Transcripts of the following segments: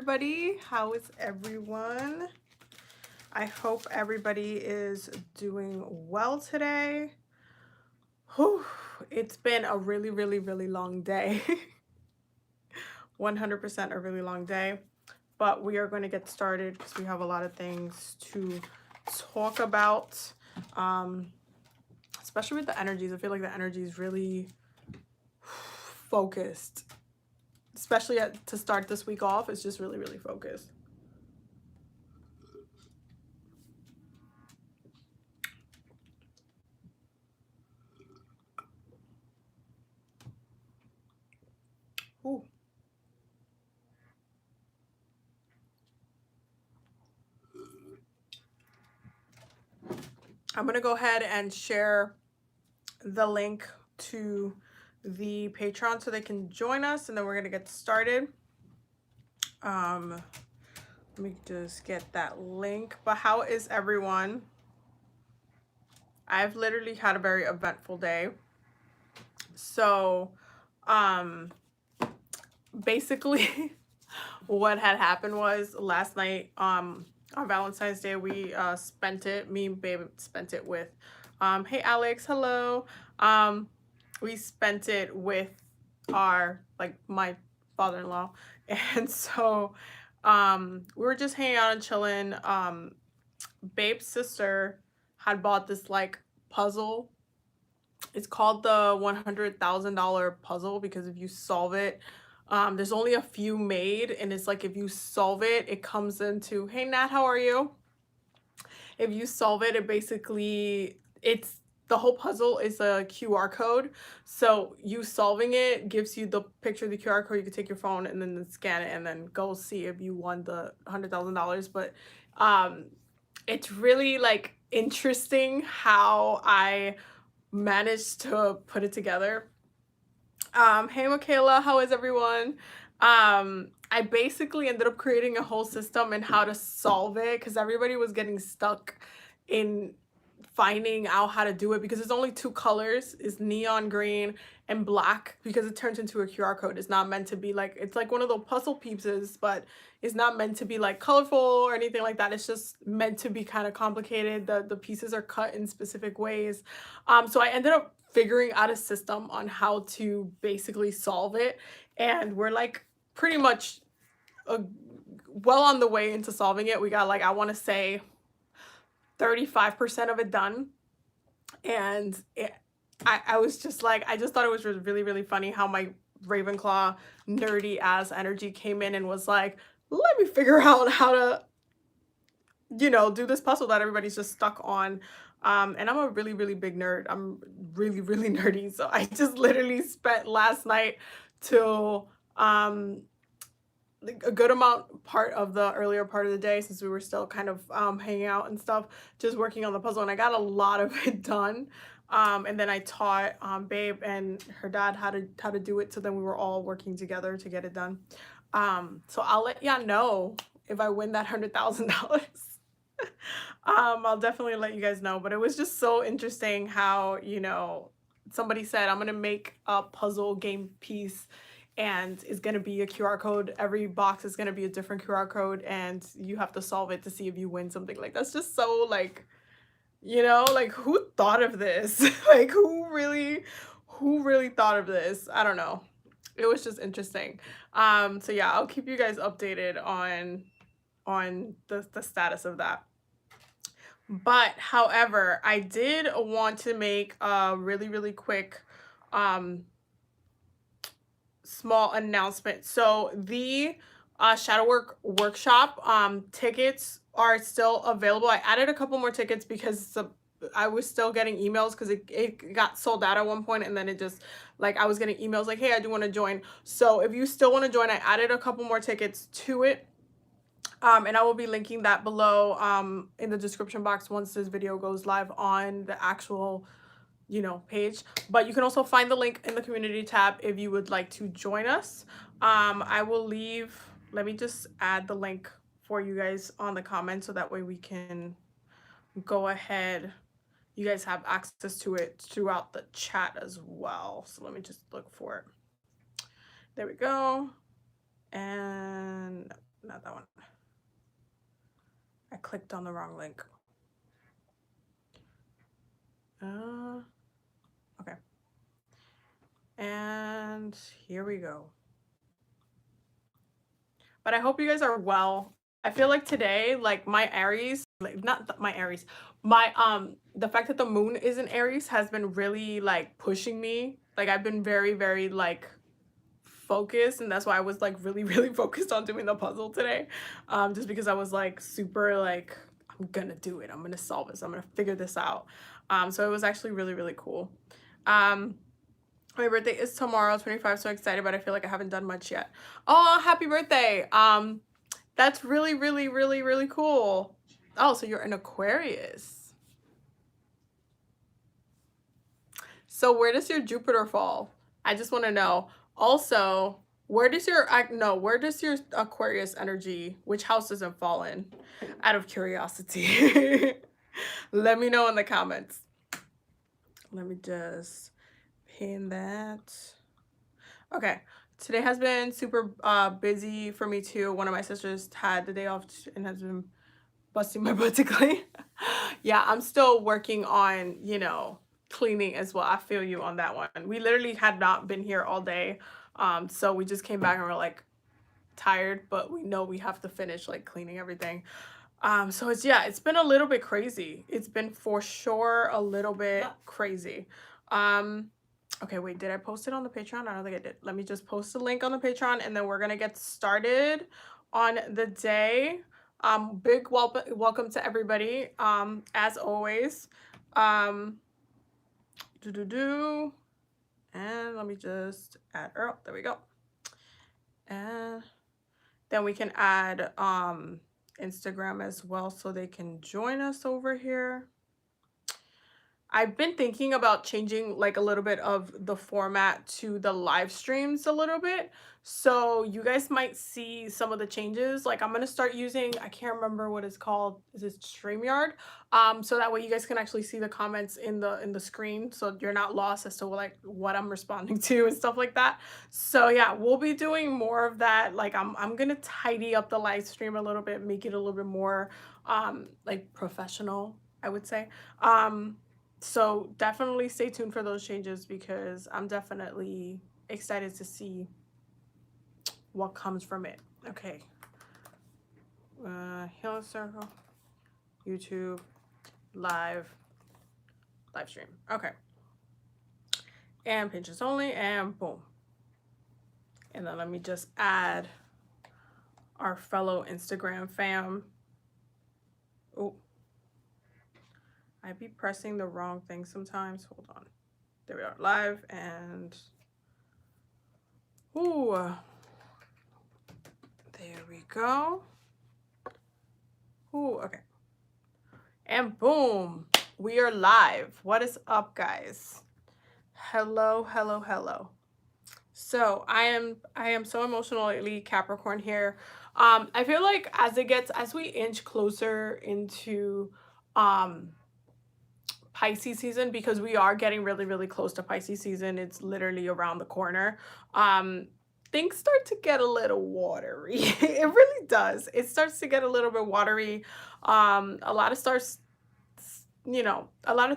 everybody. How is everyone? I hope everybody is doing well today. Whew, it's been a really long day. 100% a really long day. But we are going to get started because we have a lot of things to talk about. Especially with the energies. I feel like the energy is really focused. Especially to start this week off, it's just really focused. Ooh. I'm going to go ahead and share the link to the Patreon so they can join us, and then we're going to get started. Let me just get that link. But how is everyone? I've literally had a very eventful day. So, basically what had happened was last night, on Valentine's Day, we spent it, me and Babe spent it with, hey Alex, hello. We spent it with my father-in-law, and so we were just hanging out and chilling. Babe's sister had bought this like puzzle. It's called the $100,000 puzzle because if you solve it, there's only a few made, and it's like if you solve it, it comes into, hey Nat, how are you? If you solve it, it basically, it's the whole puzzle is a QR code. So you solving it gives you the picture of the QR code. You can take your phone and then scan it and then go see if you won the $100,000. But it's really like interesting how I managed to put it together. Hey Michaela, how is everyone? I basically ended up creating a whole system in how to solve it because everybody was getting stuck in finding out how to do it because there's only two colors, is neon green and black, because it turns into a QR code. It's not meant to be like, it's like one of those puzzle pieces, but it's not meant to be like colorful or anything like that. It's just meant to be kind of complicated. The pieces are cut in specific ways. So I ended up figuring out a system on how to basically solve it, and we're like pretty much well on the way into solving it. We got like, I want to say 35% of it done, and I was just like, I just thought it was really funny how my Ravenclaw nerdy ass energy came in and was like, let me figure out how to, you know, do this puzzle that everybody's just stuck on. And I'm a really big nerd. I'm really nerdy. So I just literally spent last night till a good part of the earlier part of the day, since we were still kind of hanging out and stuff, just working on the puzzle, and I got a lot of it done. And then I taught Babe and her dad how to do it, so then we were all working together to get it done. So I'll let y'all know if I win that $100,000. I'll definitely let you guys know. But it was just so interesting how, you know, somebody said, I'm gonna make a puzzle game piece and it's gonna be a QR code. Every box is gonna be a different QR code, and you have to solve it to see if you win something. Like, that's just so, like, you know, like, who thought of this? Like, who really thought of this? I don't know. It was just interesting. So yeah, I'll keep you guys updated on the status of that. But however, I did want to make a really quick small announcement. So the shadow work workshop tickets are still available. I added a couple more tickets because I was still getting emails, because it got sold out at one point, and then it just, like, I was getting emails like, hey, I do want to join. So if you still want to join, I added a couple more tickets to it. And I will be linking that below in the description box once this video goes live on the actual, you know, page. But you can also find the link in the community tab if you would like to join us. I will leave, let me just add the link for you guys on the comments so that way we can go ahead. You guys have access to it throughout the chat as well. So let me just look for it. There we go. And not that one. I clicked on the wrong link. Okay. And here we go. But I hope you guys are well. I feel like today, like my Aries, like not my Aries, my the fact that the moon is in Aries has been really like pushing me. Like I've been very, very like focused, and that's why I was like really, really focused on doing the puzzle today. Just because I was like super like, I'm gonna do it. I'm gonna solve this. I'm gonna figure this out. So it was actually really, really cool. My birthday is tomorrow, 25, so excited, but I feel like I haven't done much yet. Oh, happy birthday. That's really, really, really, really cool. Oh, so you're an Aquarius. So where does your Jupiter fall? I just want to know. Also, where does your Aquarius energy, which house does it fall in? Out of curiosity. Let me know in the comments. Let me just pin that. Okay. Today has been super busy for me too. One of my sisters had the day off and has been busting my butt to clean. Yeah, I'm still working on, you know, cleaning as well. I feel you on that one. We literally had not been here all day. So we just came back and we're like tired, but we know we have to finish like cleaning everything. So it's been a little bit crazy. It's been for sure a little bit crazy. Okay, wait, did I post it on the Patreon? I don't think I did. Let me just post the link on the Patreon and then we're gonna get started on the day. Big welcome to everybody. As always. And let me just add Earl. There we go. And then we can add Instagram as well so they can join us over here. I've been thinking about changing like a little bit of the format to the live streams a little bit. So you guys might see some of the changes. Like I'm going to start using, I can't remember what it's called. Is it StreamYard? So that way you guys can actually see the comments in the screen. So you're not lost as to like what I'm responding to and stuff like that. So yeah, we'll be doing more of that. Like I'm going to tidy up the live stream a little bit, make it a little bit more like professional, I would say. So definitely stay tuned for those changes because I'm definitely excited to see what comes from it. Okay. Healing Circle, YouTube, live stream. Okay. And Pinterest only, and boom. And then let me just add our fellow Instagram fam. Oh. I be pressing the wrong thing sometimes. Hold on. There we are, live, and ooh, there we go. Ooh, okay. And boom, we are live. What is up, guys? Hello, hello, hello. So I am so emotionally Capricorn here. I feel like as we inch closer into Pisces season, because we are getting really, really close to Pisces season. It's literally around the corner. Things start to get a little watery. It really does. It starts to get a little bit watery. A lot of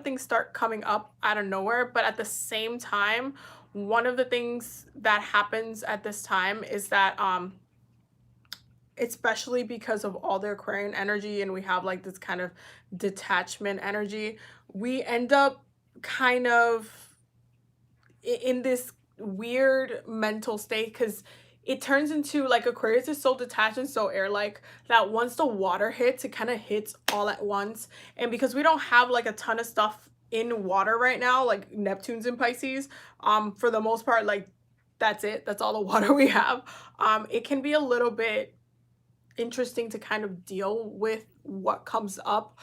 things start coming up out of nowhere, but at the same time, one of the things that happens at this time is that especially because of all the Aquarian energy and we have like this kind of detachment energy, we end up kind of in this weird mental state because it turns into like Aquarius is so detached and so air-like that once the water hits, it kind of hits all at once. And because we don't have like a ton of stuff in water right now, like Neptune's in Pisces, for the most part, like that's it. That's all the water we have. It can be a little bit interesting to kind of deal with what comes up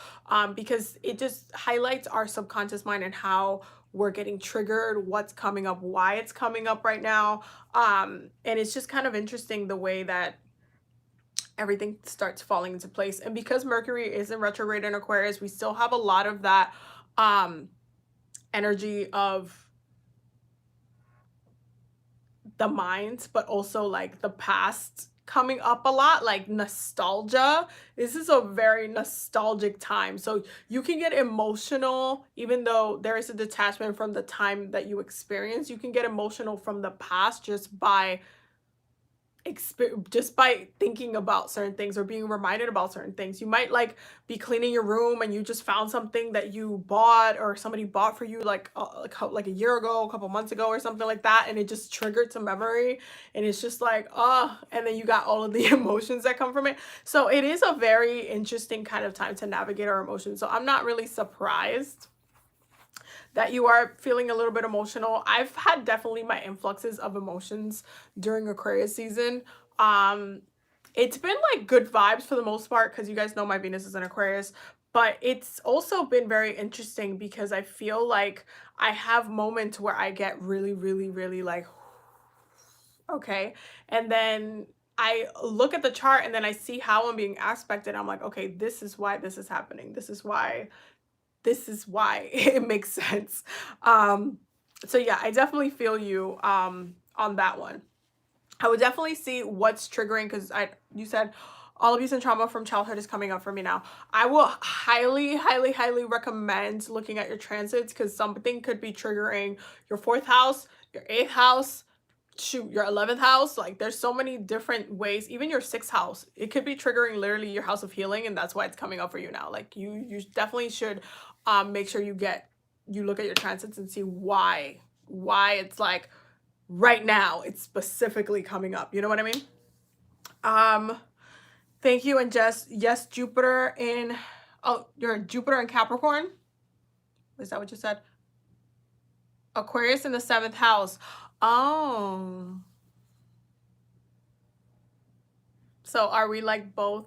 because it just highlights our subconscious mind and how we're getting triggered, what's coming up, why it's coming up right now. And it's just kind of interesting the way that everything starts falling into place. And because Mercury is in retrograde in Aquarius, we still have a lot of that energy of the mind, but also like the past coming up a lot, like nostalgia. This is a very nostalgic time. So you can get emotional, even though there is a detachment from the time that you experience. You can get emotional from the past just by thinking about certain things or being reminded about certain things. You might like be cleaning your room and you just found something that you bought or somebody bought for you like a year ago, a couple months ago or something like that, and it just triggered some memory, and it's just like, oh, and then you got all of the emotions that come from it. So it is a very interesting kind of time to navigate our emotions. So I'm not really surprised that you are feeling a little bit emotional. I've had definitely my influxes of emotions during Aquarius season. Um, it's been like good vibes for the most part because you guys know my Venus is in Aquarius, but it's also been very interesting because I feel like I have moments where I get really, really, really like, okay. And then I look at the chart and then I see how I'm being aspected. I'm like, okay, this is why this is happening. This is why it makes sense. So yeah, I definitely feel you on that one. I would definitely see what's triggering, because you said all abuse and trauma from childhood is coming up for me now. I will highly, highly, highly recommend looking at your transits, because something could be triggering your 4th house, your 8th house, shoot, your 11th house. Like there's so many different ways. Even your 6th house, it could be triggering literally your house of healing, and that's why it's coming up for you now. Like you definitely should make sure you look at your transits and see why it's like right now it's specifically coming up. You know what I mean? Thank you. And Jess, yes, Jupiter in, oh, you're in Jupiter in Capricorn. Is that what you said? Aquarius in the 7th house. Oh, so are we like both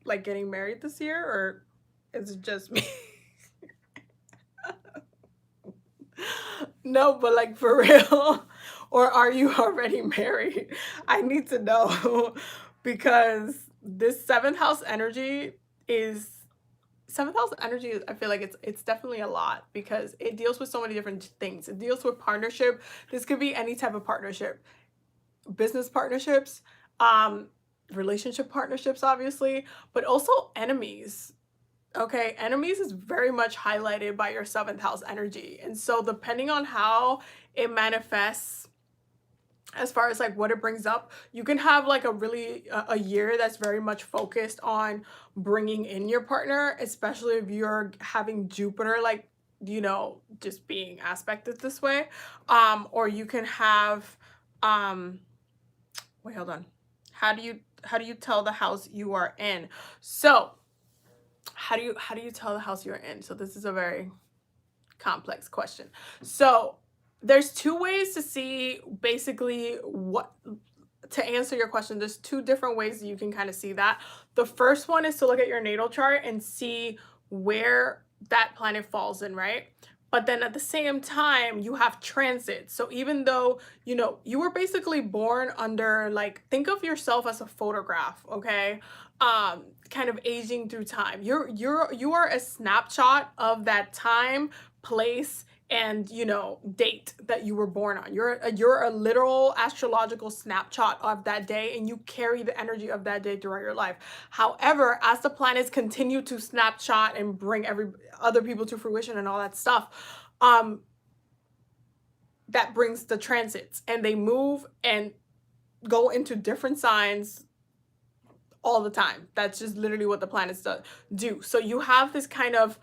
like getting married this year, or is it just me? No, but like for real. Or are you already married? I need to know because this 7th house energy is 7th house energy I feel like it's definitely a lot because it deals with so many different things. It deals with partnership. This could be any type of partnership. Business partnerships, relationship partnerships obviously, but also enemies. Okay, enemies is very much highlighted by your 7th house energy. And so depending on how it manifests as far as like what it brings up, you can have like a year that's very much focused on bringing in your partner, especially if you're having Jupiter like, just being aspected this way. Or you can have wait, hold on. How do you tell the house you are in? So how do you tell the house you're in? So this is a very complex question. So there's 2 ways to see basically what to answer your question. There's 2 different ways that you can kind of see that. The first one is to look at your natal chart and see where that planet falls in, right? But then at the same time, you have transit. So even though, you were basically born under, like, think of yourself as a photograph, okay? Kind of aging through time. You are a snapshot of that time, place, and date that you were born on. You're a literal astrological snapshot of that day, and you carry the energy of that day throughout your life. However, as the planets continue to snapshot and bring every other people to fruition and all that stuff, that brings the transits, and they move and go into different signs all the time. That's just literally what the planets do. So you have this kind of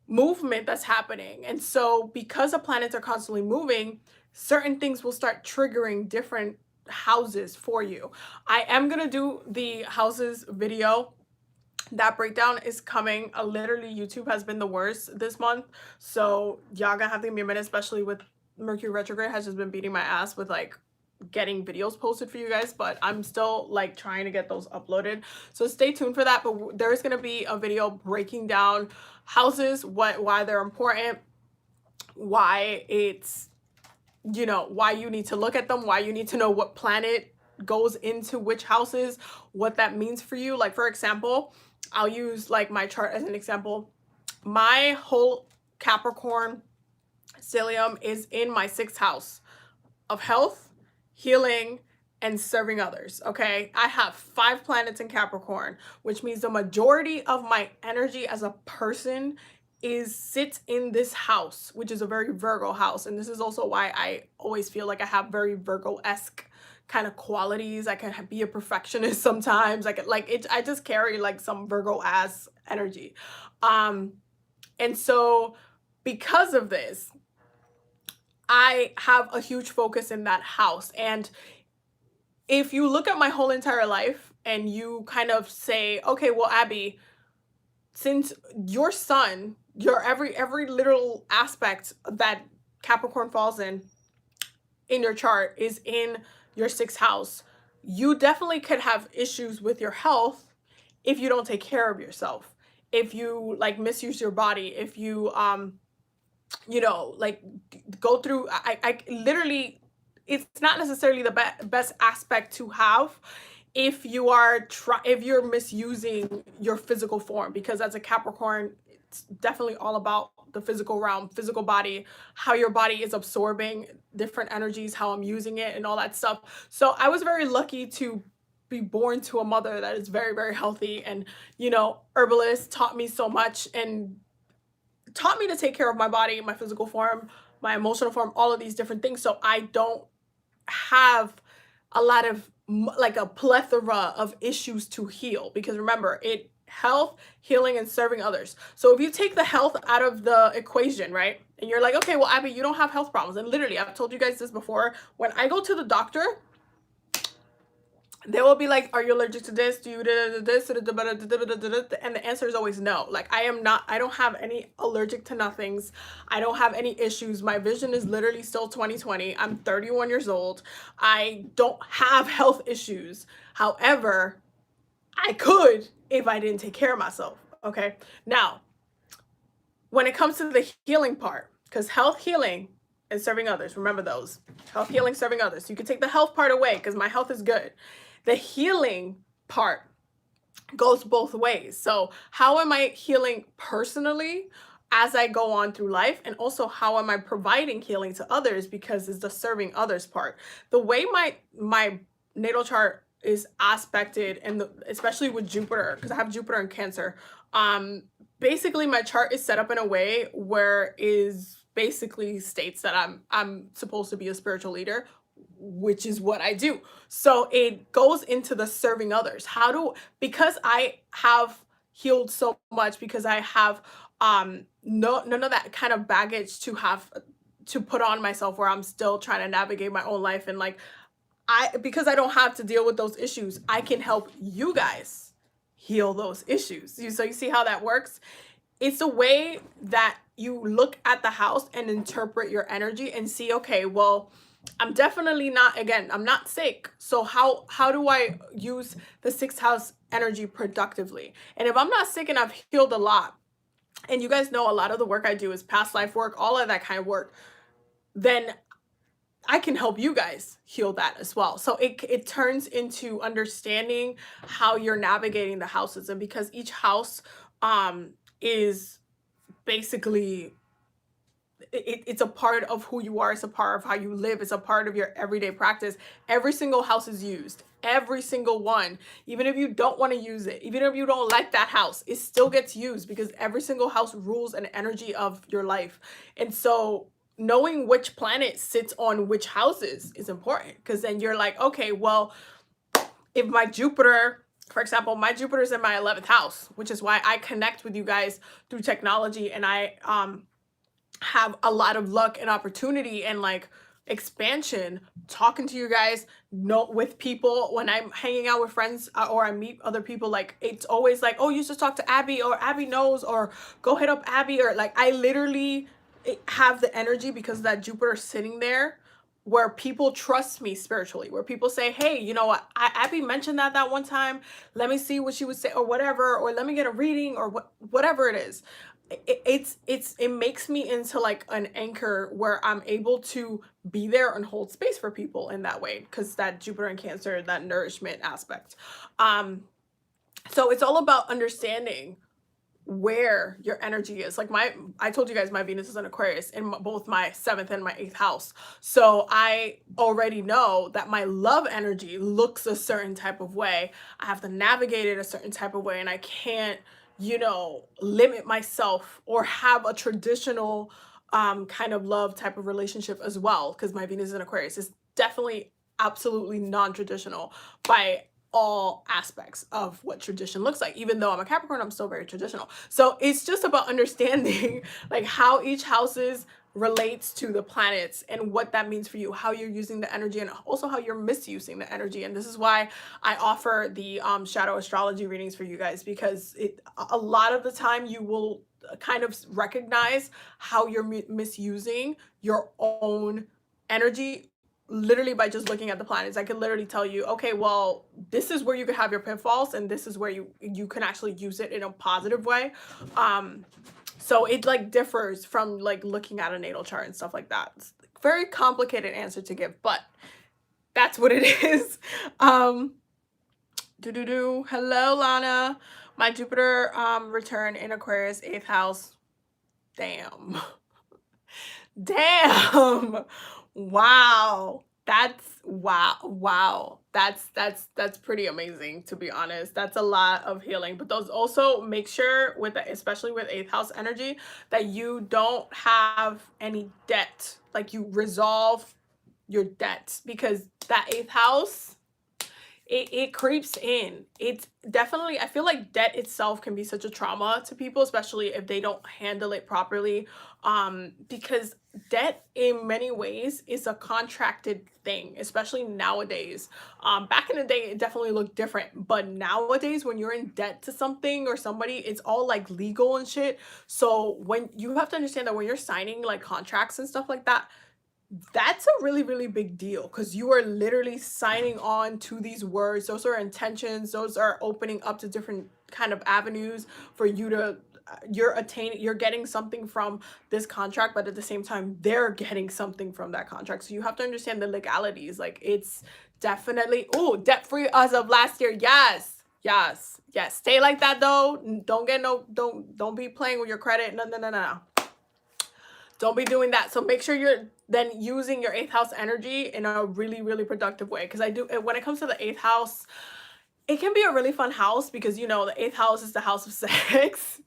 movement that's happening. And so because the planets are constantly moving, certain things will start triggering different houses for you. I am going to do the houses video. That breakdown is coming. Literally, YouTube has been the worst this month. So y'all gonna have to give me a minute, especially with Mercury retrograde has just been beating my ass with like getting videos posted for you guys, but I'm still like trying to get those uploaded, so stay tuned for that. But there's gonna be a video breaking down houses, why they're important, why it's why you need to look at them, why you need to know what planet goes into which houses, what that means for you. Like, for example, I'll use like my chart as an example. My whole Capricorn stellium is in my 6th house of health, healing, and serving others. Okay, I have 5 planets in Capricorn, which means the majority of my energy as a person is sits in this house, which is a very Virgo house. And this is also why I always feel like I have very Virgo-esque kind of qualities. I can be a perfectionist sometimes. I can like it, I just carry like some Virgo ass energy. Um, and so because of this, I have a huge focus in that house. And if you look at my whole entire life and you kind of say, okay, well, Abby, since your sun, your every little aspect that Capricorn falls in your chart is in your 6th house, you definitely could have issues with your health if you don't take care of yourself. If you like misuse your body, if you like go through I literally, it's not necessarily the best aspect to have if you are if you're misusing your physical form, because as a Capricorn, it's definitely all about the physical realm, physical body, how your body is absorbing different energies, how I'm using it and all that stuff. So I was very lucky to be born to a mother that is very, very healthy, and herbalist taught me so much and taught me to take care of my body, my physical form, my emotional form, all of these different things. So I don't have a lot of like a plethora of issues to heal, because remember, it health, healing, and serving others. So if you take the health out of the equation, right? And you're like, okay, well, Abby, you don't have health problems. And literally, I've told you guys this before. When I go to the doctor, they will be like, are you allergic to this? Do you this? And the answer is always no. Like, I don't have any allergic to nothings. I don't have any issues. My vision is literally still 20/20. I'm 31 years old. I don't have health issues. However, I could if I didn't take care of myself. Okay. Now, when it comes to the healing part, because health, healing, and serving others, remember those. Health, healing, serving others. You can take the health part away because my health is good. The healing part goes both ways. So how am I healing personally as I go on through life? And also, how am I providing healing to others? Because it's the serving others part. The way my natal chart is aspected, and especially with Jupiter, because I have Jupiter in Cancer. Basically, my chart is set up in a way where is basically states that I'm supposed to be a spiritual leader, which is what I do. So it goes into the serving others. Because I have healed so much, because I have none of that kind of baggage to have to put on myself, where I'm still trying to navigate my own life, and like because I don't have to deal with those issues, I can help you guys heal those issues. So you see how that works? It's a way that you look at the house and interpret your energy and see, okay, well, I'm definitely not, again, I'm not sick. So how do I use the 6th house energy productively? And if I'm not sick and I've healed a lot, and you guys know a lot of the work I do is past life work, all of that kind of work, then I can help you guys heal that as well. So it turns into understanding how you're navigating the houses. And because each house is basically, it's a part of who you are, it's a part of how you live, it's a part of your everyday practice. Every single house is used, every single one. Even if you don't want to use it, even if you don't like that house, it still gets used, because every single house rules an energy of your life. And so knowing which planet sits on which houses is important, because then you're like, okay, well, if my Jupiter, for example, my Jupiter is in my 11th house, which is why I connect with you guys through technology, and I have a lot of luck and opportunity and like expansion talking to you guys, with people. When I'm hanging out with friends, or I meet other people, like it's always like, oh, you should talk to Abby, or Abby knows, or go hit up Abby, or like I literally have the energy, because that Jupiter sitting there, where people trust me spiritually, where people say, hey, you know what, Abby mentioned that one time, let me see what she would say, or whatever, or let me get a reading, or whatever it is. It makes me into like an anchor, where I'm able to be there and hold space for people in that way, because that Jupiter in Cancer, that nourishment aspect. So it's all about understanding where your energy is. Like I told you guys my Venus is in Aquarius in both my 7th and my 8th house. So I already know that my love energy looks a certain type of way. I have to navigate it a certain type of way, and I can't, limit myself or have a traditional kind of love type of relationship as well, because my Venus is in Aquarius. It's definitely absolutely non-traditional by all aspects of what tradition looks like. Even though I'm a Capricorn, I'm still very traditional. So it's just about understanding like how each houses relates to the planets and what that means for you, how you're using the energy, and also how you're misusing the energy. And this is why I offer the shadow astrology readings for you guys, because a lot of the time you will kind of recognize how you're misusing your own energy literally by just looking at the planets. I could literally tell you, okay, well, this is where you could have your pitfalls, and this is where you can actually use it in a positive way. So it like differs from like looking at a natal chart and stuff like that. It's a very complicated answer to give, but that's what it is. Hello, Lana. My Jupiter return in Aquarius, 8th house. Damn. Damn. Wow. Wow. That's pretty amazing, to be honest. That's a lot of healing. But those also make sure with the, especially with 8th house energy, that you don't have any debt. Like you resolve your debts, because that 8th house, it creeps in. It's definitely, I feel like debt itself can be such a trauma to people, especially if they don't handle it properly. Because debt in many ways is a contracted thing, especially nowadays. Back in the day, it definitely looked different, but nowadays when you're in debt to something or somebody, it's all like legal and shit. So when you have to understand that when you're signing like contracts and stuff like that, that's a really, really big deal, because you are literally signing on to these words. Those are intentions. Those are opening up to different kind of avenues for you to, you're getting something from this contract, but at the same time, they're getting something from that contract. So you have to understand the legalities. Like it's definitely, oh, debt-free as of last year. Yes. Stay like that though. Don't be playing with your credit. No. Don't be doing that. So make sure you're then using your 8th house energy in a really, really productive way. Because when it comes to the 8th house, it can be a really fun house, because the 8th house is the house of sex.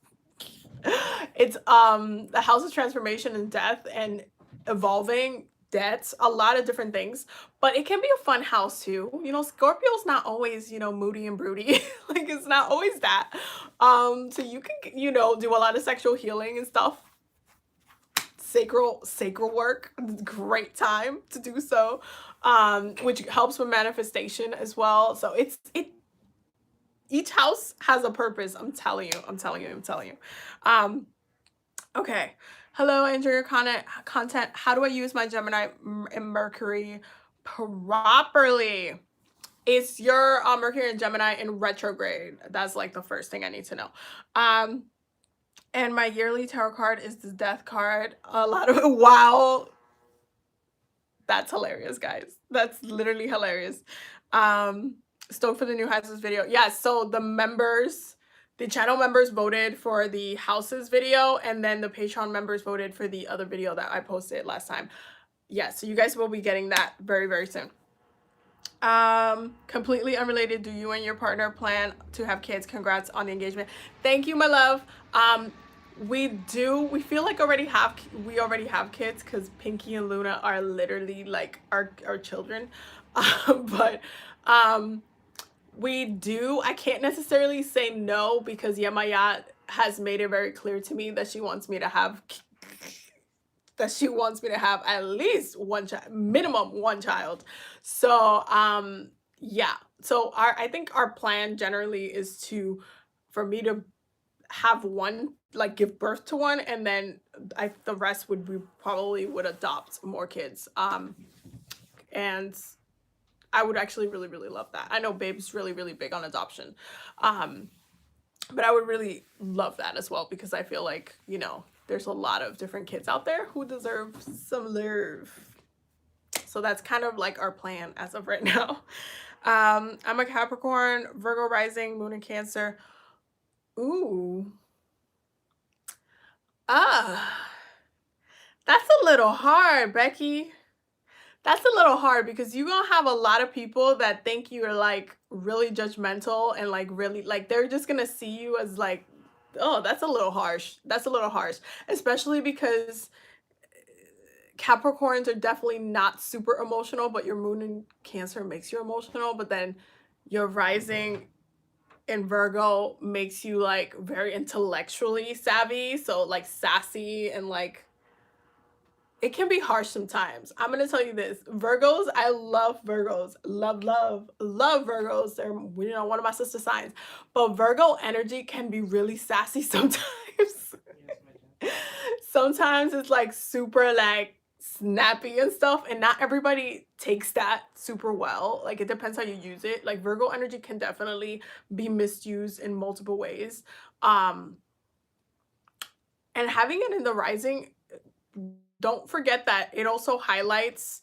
It's the house of transformation and death and evolving debts, a lot of different things. But it can be a fun house too. Scorpio's not always, moody and broody. Like it's not always that. So you can, do a lot of sexual healing and stuff. Sacral work, great time to do so, which helps with manifestation as well. So each house has a purpose. I'm telling you. Okay, hello, I enjoy your content. How do I use my Gemini and Mercury properly? It's your Mercury and Gemini in retrograde. That's like the first thing I need to know. And my yearly tarot card is the Death card. A lot of wow. That's hilarious, guys. That's literally hilarious. Stoked for the new houses video. Yeah, so the channel members voted for the houses video, and then the Patreon members voted for the other video that I posted last time. Yeah, so you guys will be getting that very, very soon. Completely unrelated, do you and your partner plan to have kids? Congrats on the engagement. Thank you, my love. We feel like we already have kids, because Pinky and Luna are literally like our children. But we do. I can't necessarily say no, because Yemayat has made it very clear to me that she wants me to have at least one child, minimum one child. So yeah, so I think our plan generally is for me to have one, like give birth to one, and then the rest we probably would adopt more kids. And I would actually really, really love that. I know Babe's really, really big on adoption. But I would really love that as well, because I feel like, there's a lot of different kids out there who deserve some love. So that's kind of like our plan as of right now. I'm a Capricorn, Virgo rising, moon in Cancer. Ooh. Ah, that's a little hard, Becky. That's a little hard because you're gonna have a lot of people that think you're like really judgmental and like really like they're just gonna see you as like, oh, that's a little harsh. That's a little harsh, especially because Capricorns are definitely not super emotional, but your moon in Cancer makes you emotional. But then your rising in Virgo makes you like very intellectually savvy, so like sassy and like it can be harsh sometimes. I'm gonna tell you this. Virgos, I love Virgos. Love, love, love Virgos. They're, you know, one of my sister signs. But Virgo energy can be really sassy sometimes. Sometimes it's like super like snappy and stuff, and not everybody takes that super well. Like it depends how you use it. Like Virgo energy can definitely be misused in multiple ways. Um, and having it in the rising, don't forget that it also highlights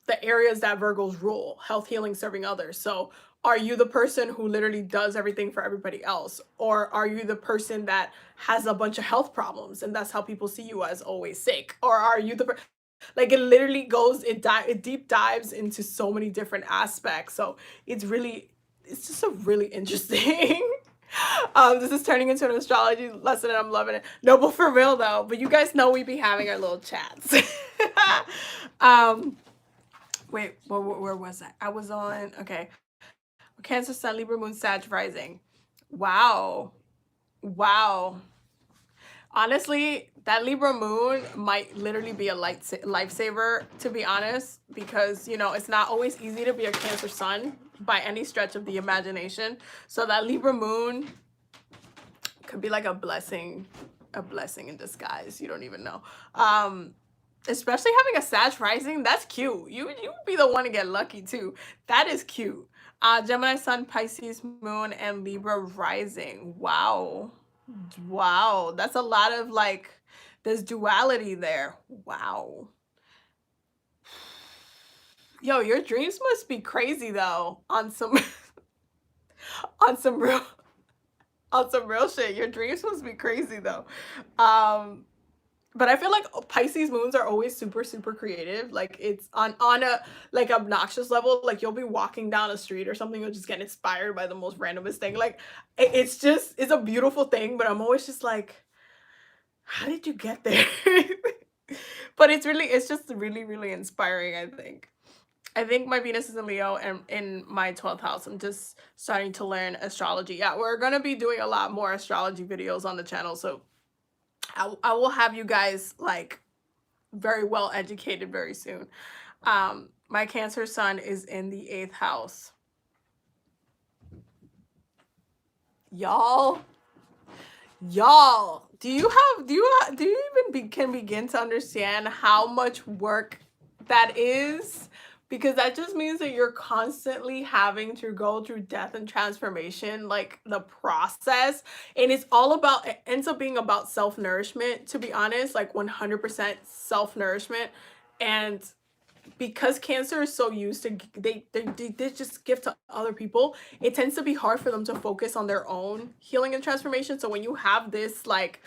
the areas that Virgos rule: health, healing, serving others. So, are you the person who literally does everything for everybody else? Or are you the person that has a bunch of health problems and that's how people see you, as always sick? Or are you the like it literally goes it deep dives into so many different aspects. So, it's just a really interesting this is turning into an astrology lesson and I'm loving it. No, but for real though, but you guys know we be having our little chats. um Wait, where was I? I was on, okay. Cancer, Sun, Libra, Moon, Sag, Rising. Wow. Wow. Honestly, that Libra Moon might literally be a lifesaver, to be honest, because, you know, it's not always easy to be a Cancer Sun by any stretch of the imagination. So that Libra Moon could be like a blessing in disguise. You don't even know. Especially having a Sag rising, that's cute. You would be the one to get lucky too. That is cute. Gemini Sun, Pisces Moon, and Libra rising. Wow. Wow. That's a lot of like, there's duality there. Wow. Yo, your dreams must be crazy though. On some on some real on some real shit. Your dreams must be crazy though. But I feel like Pisces moons are always super, super creative. Like it's on a like obnoxious level. Like you'll be walking down a street or something, you'll just get inspired by the most randomest thing. Like it's just it's a beautiful thing. But I'm always just like, how did you get there? But it's just really, really inspiring. I think my Venus is in Leo and in my 12th house. I'm just starting to learn astrology. Yeah, we're gonna be doing a lot more astrology videos on the channel, so I will have you guys like very well educated very soon. My Cancer Sun is in the 8th house. Y'all, do you even can begin to understand how much work that is? Because that just means that you're constantly having to go through death and transformation, like the process. And it's all about, it ends up being about self-nourishment, to be honest, like 100% self-nourishment. And because Cancer is so used to they just give to other people, it tends to be hard for them to focus on their own healing and transformation. So when you have this like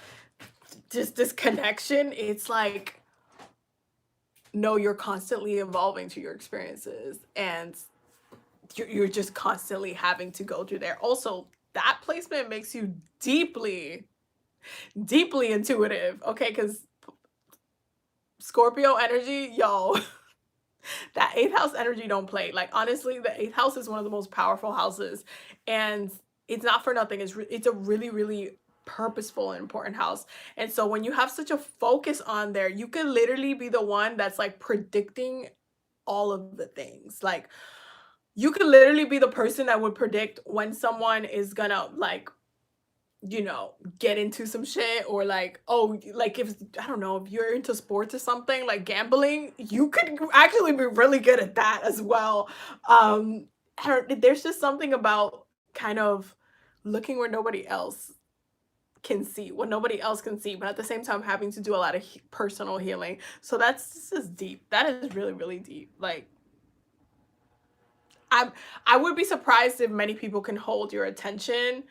just this connection, it's like, no, you're constantly evolving through your experiences and you're just constantly having to go through there. Also, that placement makes you deeply, deeply intuitive, okay? Because Scorpio energy, yo, that 8th house energy don't play. Like honestly, the 8th house is one of the most powerful houses, and it's not for nothing. It's a really, really purposeful and important house. And so when you have such a focus on there, you could literally be the one that's like predicting all of the things. Like you could literally be the person that would predict when someone is gonna like, you know, get into some shit, or like, oh, like if I don't know, if you're into sports or something like gambling, you could actually be really good at that as well. I don't, there's just something about kind of looking where nobody else can see, what nobody else can see, but at the same time having to do a lot of personal healing. So this is deep. That is really, really deep. Like I would be surprised if many people can hold your attention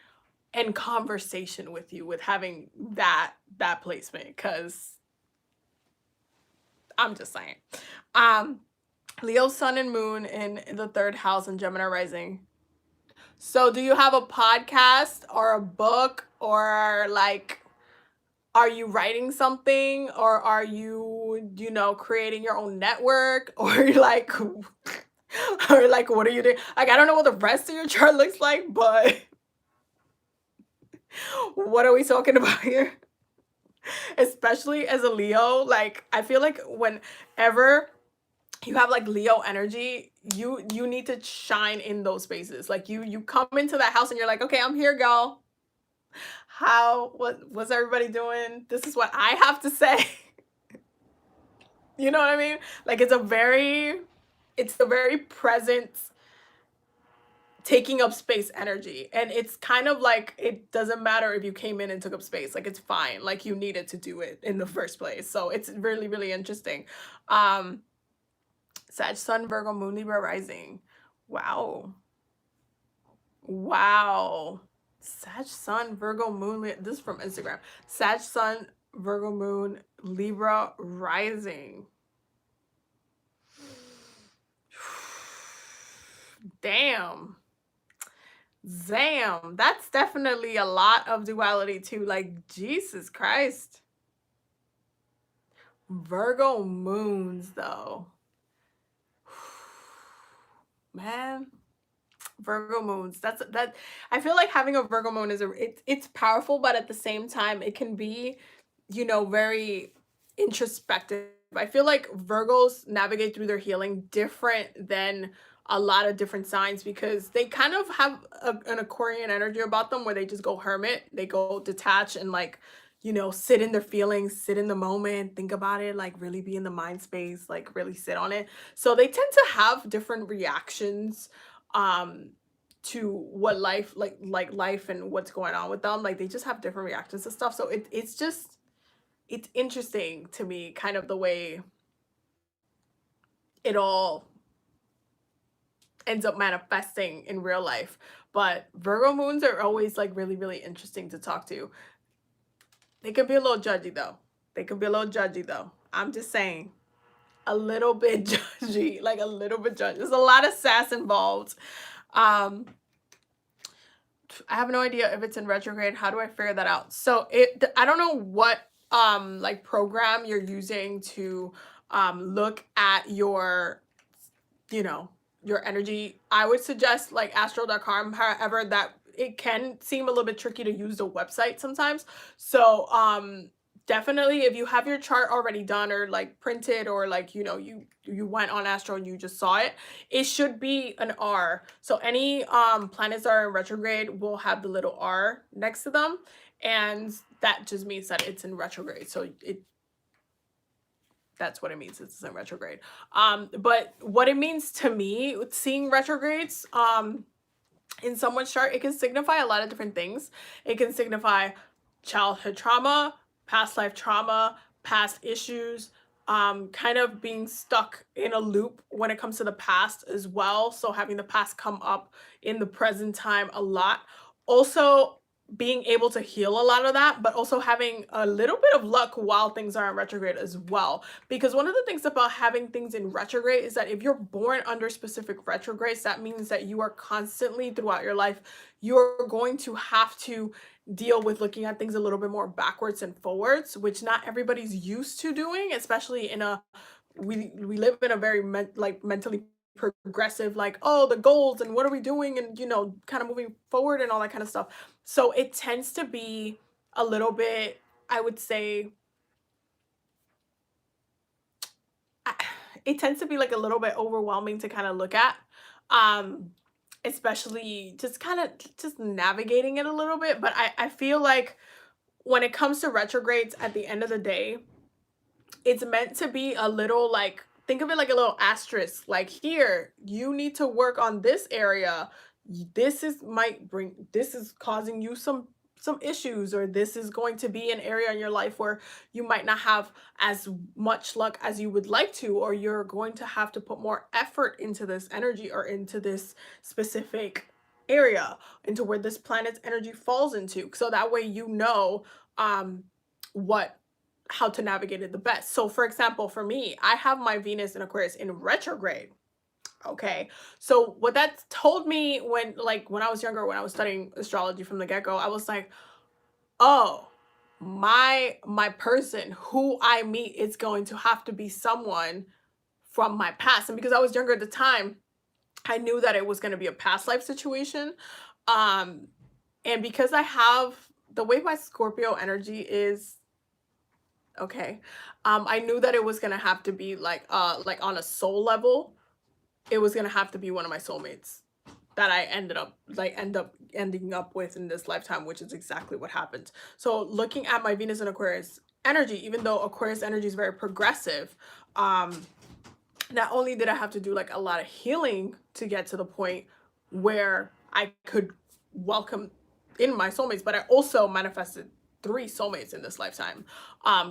in conversation with you with having that placement, because I'm just saying. Um, Leo sun and moon in the third house and Gemini rising. So do you have a podcast or a book, or like are you writing something, or are you, creating your own network, or like or like what are you doing? Like I don't know what the rest of your chart looks like, but what are we talking about here? Especially as a Leo, like I feel like whenever you have like Leo energy, you need to shine in those spaces. Like you come into that house and you're like, okay, I'm here, girl. What's everybody doing? This is what I have to say. You know what I mean? Like it's a very present, taking up space energy. And it's kind of like it doesn't matter if you came in and took up space. Like it's fine. Like you needed to do it in the first place. So it's really, really interesting. Um Sag Sun, Virgo Moon, Libra rising. Wow. Wow. Sag Sun, Virgo Moon. This is from Instagram. Sag Sun, Virgo Moon, Libra rising. Damn. Damn. That's definitely a lot of duality too. Like, Jesus Christ. Virgo moons, though. Man. Virgo moons. That I feel like having a Virgo moon it's powerful, but at the same time it can be, very introspective. I feel like Virgos navigate through their healing different than a lot of different signs, because they kind of have an Aquarian energy about them, where they just go hermit, they go detach and like, sit in their feelings, sit in the moment, think about it, like really be in the mind space, like really sit on it. So they tend to have different reactions um to what life like life and what's going on with them. Like they just have different reactions to stuff. So it's interesting to me, kind of the way it all ends up manifesting in real life. But Virgo moons are always like really, really interesting to talk to. They can be a little judgy though. I'm just saying, a little bit judgy, like a little bit judgy. There's a lot of sass involved. um I have no idea if it's in retrograde. How do I figure that out? So I don't know what like program you're using to look at you know, your energy. I would suggest like astro.com. However, that it can seem a little bit tricky to use the website sometimes. So definitely, if you have your chart already done or like printed, or like, you went on Astro and you just saw it, it should be an R. So any planets that are in retrograde will have the little R next to them, and that just means that it's in retrograde. So that's what it means. It's in retrograde. But what it means to me, seeing retrogrades in someone's chart, it can signify a lot of different things. It can signify childhood trauma, past life trauma, past issues, kind of being stuck in a loop when it comes to the past as well. So having the past come up in the present time a lot. Also, being able to heal a lot of that, but also having a little bit of luck while things are in retrograde as well. Because one of the things about having things in retrograde is that if you're born under specific retrogrades, that means that you are constantly throughout your life, you're going to have to deal with looking at things a little bit more backwards and forwards, which not everybody's used to doing, especially in a we live in a very mentally progressive, like, oh, the goals and what are we doing, and kind of moving forward and all that kind of stuff. So it tends to be a little bit, I would say, it tends to be like a little bit overwhelming to kind of look at. Um, Especially just kind of just navigating it a little bit. But I feel like when it comes to retrogrades, at the end of the day, it's meant to be a little like, think of it like a little asterisk, like, here you need to work on this area. This is causing you some issues, or this is going to be an area in your life where you might not have as much luck as you would like to, or you're going to have to put more effort into this energy or into this specific area, into where this planet's energy falls into. So that way you know um what how to navigate it the best. So for example, for me, I have my Venus in Aquarius in retrograde. Okay. So what that told me when I was younger, when I was studying astrology from the get-go, I was like, oh, my person who I meet is going to have to be someone from my past. And because I was younger at the time, I knew that it was going to be a past life situation. Um and because I have the way my Scorpio energy is, okay, I knew that it was going to have to be like on a soul level, it was going to have to be one of my soulmates that I ending up with in this lifetime, which is exactly what happened. So looking at my Venus and Aquarius energy, even though Aquarius energy is very progressive, um, not only did I have to do like a lot of healing to get to the point where I could welcome in my soulmates, but I also manifested three soulmates in this lifetime,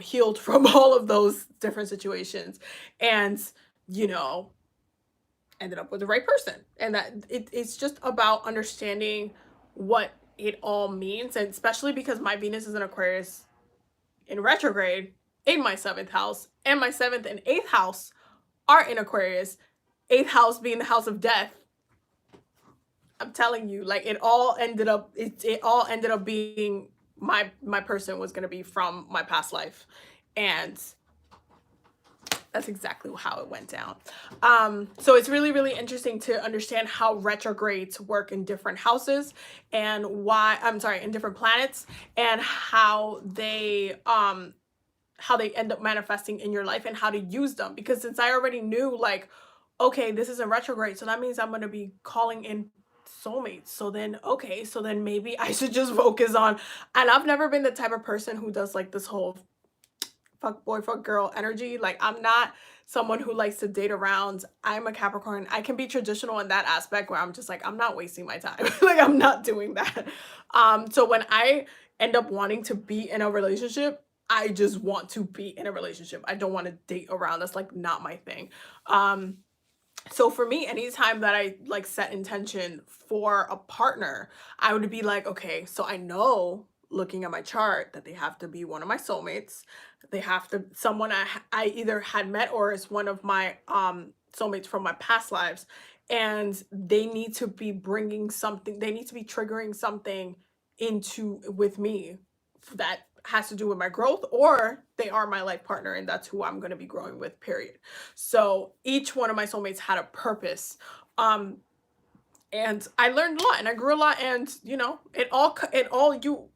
healed from all of those different situations, and you know, ended up with the right person. And it's just about understanding what it all means. And especially because my Venus is in Aquarius in retrograde in my seventh house, and my seventh and eighth house are in Aquarius, eighth house being the house of death. I'm telling you, like it all ended up being my person was gonna be from my past life. And that's exactly how it went down. So it's really, really interesting to understand how retrogrades work in different houses, and why, I'm sorry, in different planets, and how they end up manifesting in your life, and how to use them. Because since I already knew, like, okay, this is a retrograde, so that means I'm going to be calling in soulmates. So then, okay, so then maybe I should just focus on, and I've never been the type of person who does like this whole fuck boy, fuck girl energy. Like, I'm not someone who likes to date around. I'm a Capricorn. I can be traditional in that aspect where I'm just like, I'm not wasting my time. Like, I'm not doing that. So when I end up wanting to be in a relationship, I just want to be in a relationship. I don't want to date around. That's like not my thing. Um, so for me, anytime that I like set intention for a partner, I would be like, okay, so I know looking at my chart that they have to be one of my soulmates. They have to someone I either had met or is one of my soulmates from my past lives, and they need to be bringing something. They need to be triggering something into with me that has to do with my growth, or they are my life partner and that's who I'm going to be growing with, period. So each one of my soulmates had a purpose. um and I learned a lot and I grew a lot, and you know, it all you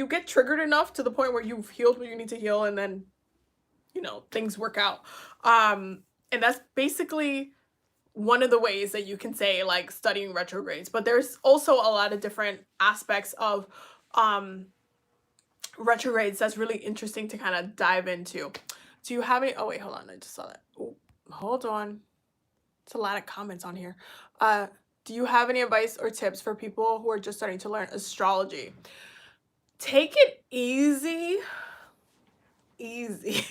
get triggered enough to the point where you've healed what you need to heal, and then you know, things work out. And that's basically one of the ways that you can say like studying retrogrades. But there's also a lot of different aspects of um retrogrades that's really interesting to kind of dive into. Do you have any? Oh wait, hold on. I just saw that. Oh, hold on. It's a lot of comments on here. Uh, do you have any advice or tips for people who are just starting to learn astrology? Take it easy, easy,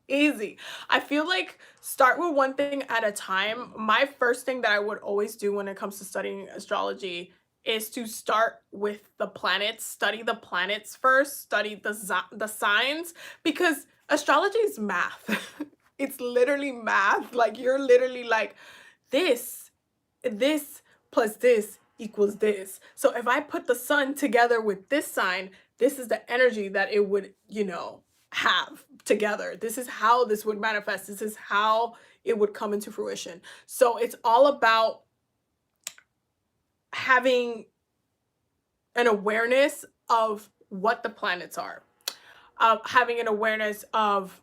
easy. I feel like start with one thing at a time. My first thing that I would always do when it comes to studying astrology is to start with the planets, study the planets first, study the signs, because astrology is math. It's literally math. Like, you're literally like, this this plus this equals this. So if I put the sun together with this sign, this is the energy that it would, you know, have together. This is how this would manifest. This is how it would come into fruition. So it's all about having an awareness of what the planets are, having an awareness of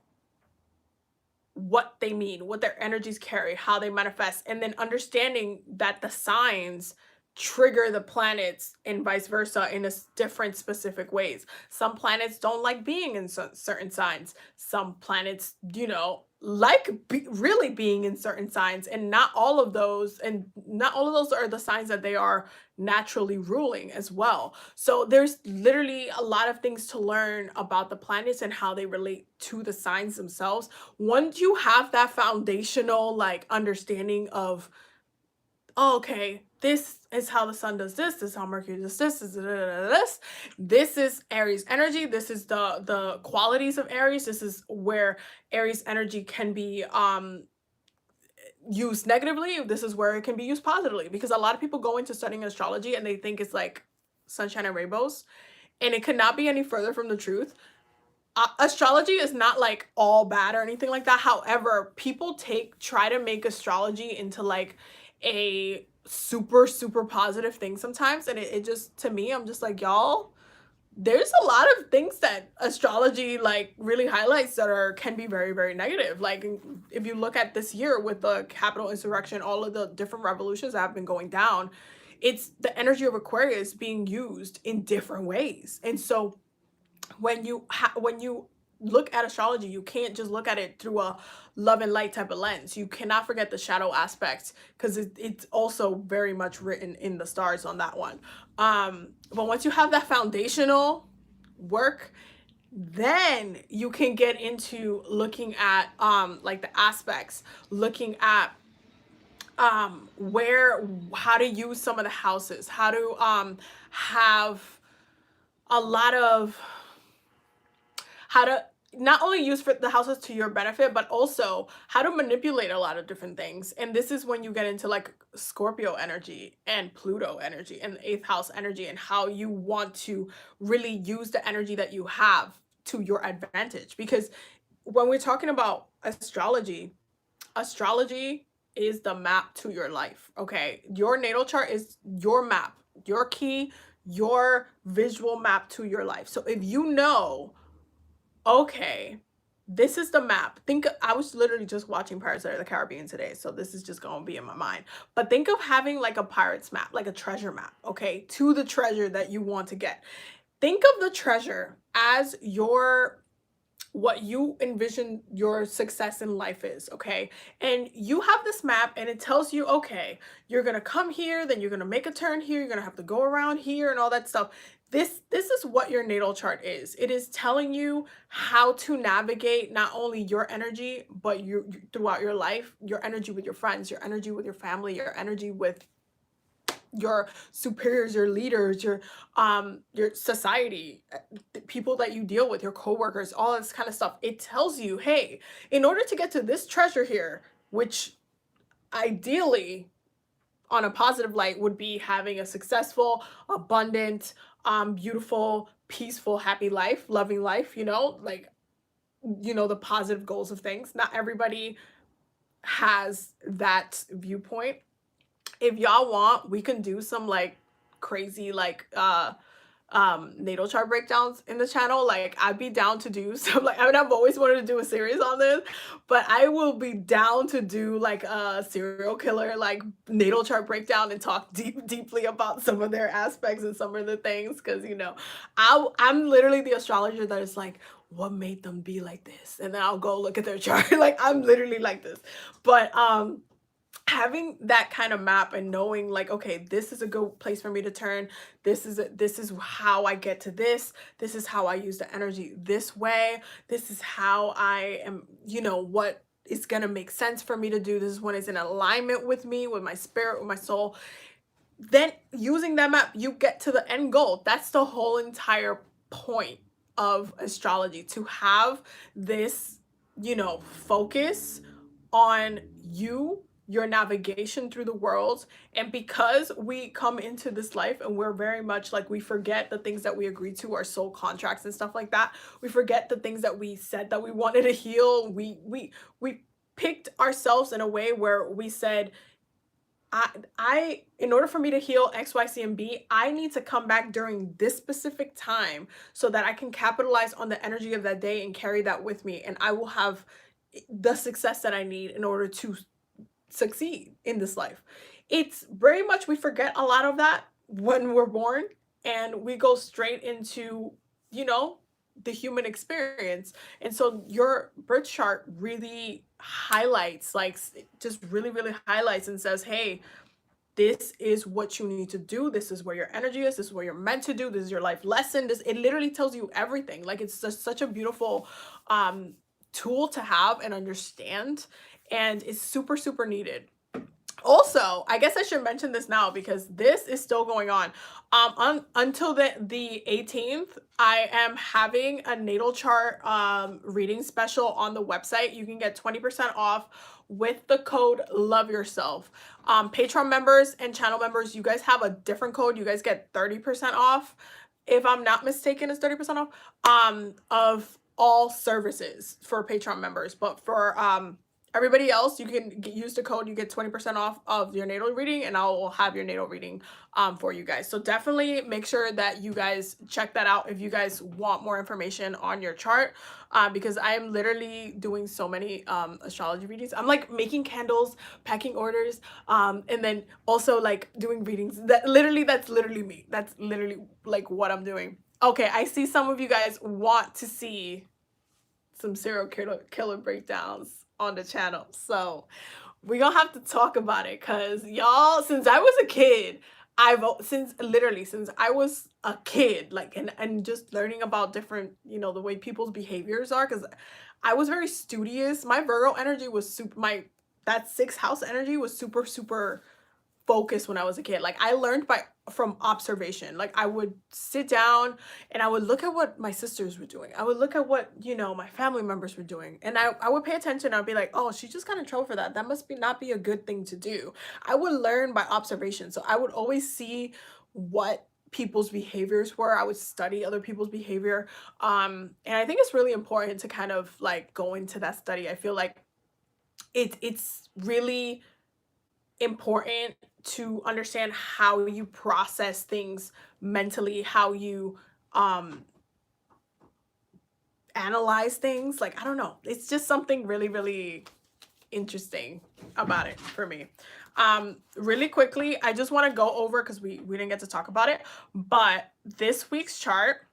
what they mean, what their energies carry, how they manifest, and then understanding that the signs trigger the planets and vice versa in different specific ways. Some planets don't like being in certain signs. Some planets, you know, like really being in certain signs, and not all of those are the signs that they are naturally ruling as well. So there's literally a lot of things to learn about the planets and how they relate to the signs themselves. Once you have that foundational like understanding of, oh, okay, this is how the sun does this. This is how Mercury does this. This. This is Aries energy. This is the qualities of Aries. This is where Aries energy can be used negatively. This is where it can be used positively, because a lot of people go into studying astrology and they think it's like sunshine and rainbows, and it could not be any further from the truth. Astrology is not like all bad or anything like that. However, people try to make astrology into like a super positive thing sometimes, and it just, to me, I'm just like, y'all, there's a lot of things that astrology like really highlights that can be very negative. Like, if you look at this year with the Capitol insurrection, all of the different revolutions that have been going down, it's the energy of Aquarius being used in different ways. And so when you look at astrology, you can't just look at it through a love and light type of lens. You cannot forget the shadow aspects, because it's also very much written in the stars on that one. But once you have that foundational work, then you can get into looking at like the aspects, looking at how to use some of the houses, how to have a lot of, how to not only use for the houses to your benefit, but also how to manipulate a lot of different things. And this is when you get into like Scorpio energy and Pluto energy and the eighth house energy, and how you want to really use the energy that you have to your advantage. Because when we're talking about astrology, astrology is the map to your life. Okay, your natal chart is your map, your key, your visual map to your life. So if you know, okay, this is the map. I was literally just watching Pirates of the Caribbean today, so this is just gonna be in my mind. But think of having like a pirate's map, like a treasure map, okay, to the treasure that you want to get. Think of the treasure as what you envision your success in life is, okay? And you have this map and it tells you, okay, you're gonna come here, then you're gonna make a turn here, you're gonna have to go around here and all that stuff. This is what your natal chart is. It is telling you how to navigate not only your energy, but you throughout your life, your energy with your friends, your energy with your family, your energy with your superiors, your leaders, your society, the people that you deal with, your coworkers, all this kind of stuff. It tells you, hey, in order to get to this treasure here, which ideally on a positive light would be having a successful, abundant, beautiful, peaceful, happy life, loving life, like, the positive goals of things. Not everybody has that viewpoint. If y'all want, we can do some like crazy like natal chart breakdowns in the channel. Like, I'd be down to do some, like, I mean, I've always wanted to do a series on this, but I will be down to do like a serial killer like natal chart breakdown and talk deeply about some of their aspects and some of the things, because I'm literally the astrologer that is like, what made them be like this, and then I'll go look at their chart. Like, I'm literally like this. But having that kind of map and knowing like, okay, this is a good place for me to turn, this is how I get to this is how I use the energy this way, this is how I am, what is going to make sense for me to do, this is when it's in alignment with me, with my spirit, with my soul. Then using that map, you get to the end goal. That's the whole entire point of astrology, to have this, focus on your navigation through the world. And because we come into this life and we're very much like, we forget the things that we agreed to, our soul contracts and stuff like that. We forget the things that we said that we wanted to heal. We picked ourselves in a way where we said, I in order for me to heal X, Y, C, and B, I need to come back during this specific time so that I can capitalize on the energy of that day and carry that with me, and I will have the success that I need in order to succeed in this life. It's very much, we forget a lot of that when we're born, and we go straight into, the human experience. And so your birth chart really highlights, like, just really highlights and says, hey, this is what you need to do, this is where your energy is, this is what you're meant to do, this is your life lesson. It literally tells you everything. Like, it's just such a beautiful tool to have and understand, and it's super needed. Also, I guess I should mention this now because this is still going on. Until the 18th, I am having a natal chart reading special on the website. You can get 20% off with the code Love Yourself. Patreon members and channel members, you guys have a different code. You guys get 30% off. If I'm not mistaken, it's 30% off of all services for Patreon members. But for everybody else, you can use the code, you get 20% off of your natal reading, and I'll have your natal reading for you guys. So definitely make sure that you guys check that out if you guys want more information on your chart, because I am literally doing so many astrology readings. I'm like making candles, packing orders, and then also like doing readings. That's literally me. That's literally like what I'm doing. Okay, I see some of you guys want to see some serial killer breakdowns on the channel. So we're gonna have to talk about it because y'all, since I was a kid, since I was a kid, like and just learning about different, the way people's behaviors are, because I was very studious. My Virgo energy was super that sixth house energy was super, super focused when I was a kid. Like I learned from observation. Like I would sit down and I would look at what my sisters were doing. I would look at what, my family members were doing. And I would pay attention. I'd be like, oh, she just got in trouble for that. That must not be a good thing to do. I would learn by observation. So I would always see what people's behaviors were. I would study other people's behavior. And I think it's really important to kind of like go into that study. I feel like it's really important to understand how you process things mentally, how you analyze things. Like I don't know, it's just something really, really interesting about it for me. Really quickly, I just want to go over, because we didn't get to talk about it, but this week's chart.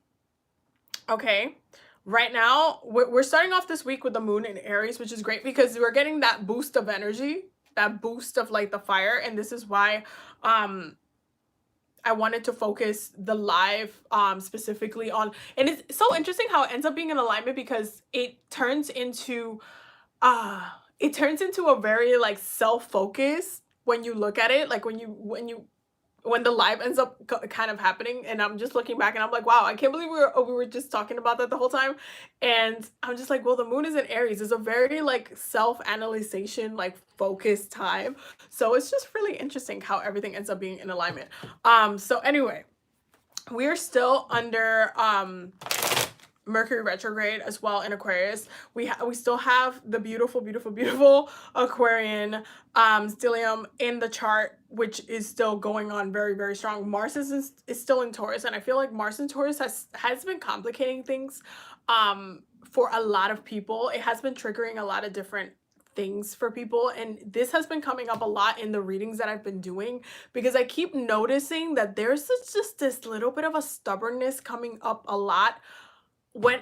Okay, right now we're starting off this week with the moon in Aries, which is great because we're getting that boost of energy, that boost of like the fire. And this is why I wanted to focus the live specifically on, and it's so interesting how it ends up being in alignment, because it turns into a very like self-focus when you look at it, like when the live ends up kind of happening. And I'm just looking back and I'm like, wow, I can't believe we were just talking about that the whole time. And I'm just like, well, the moon is in Aries. It's a very like self-analyzation, like focused time. So it's just really interesting how everything ends up being in alignment. So anyway, we're still under Mercury retrograde as well in Aquarius. We still have the beautiful, beautiful, beautiful Aquarian stellium in the chart, which is still going on very, very strong. Mars is still in Taurus, and I feel like Mars in Taurus has been complicating things for a lot of people. It has been triggering a lot of different things for people, and this has been coming up a lot in the readings that I've been doing, because I keep noticing that there's just this little bit of a stubbornness coming up a lot. When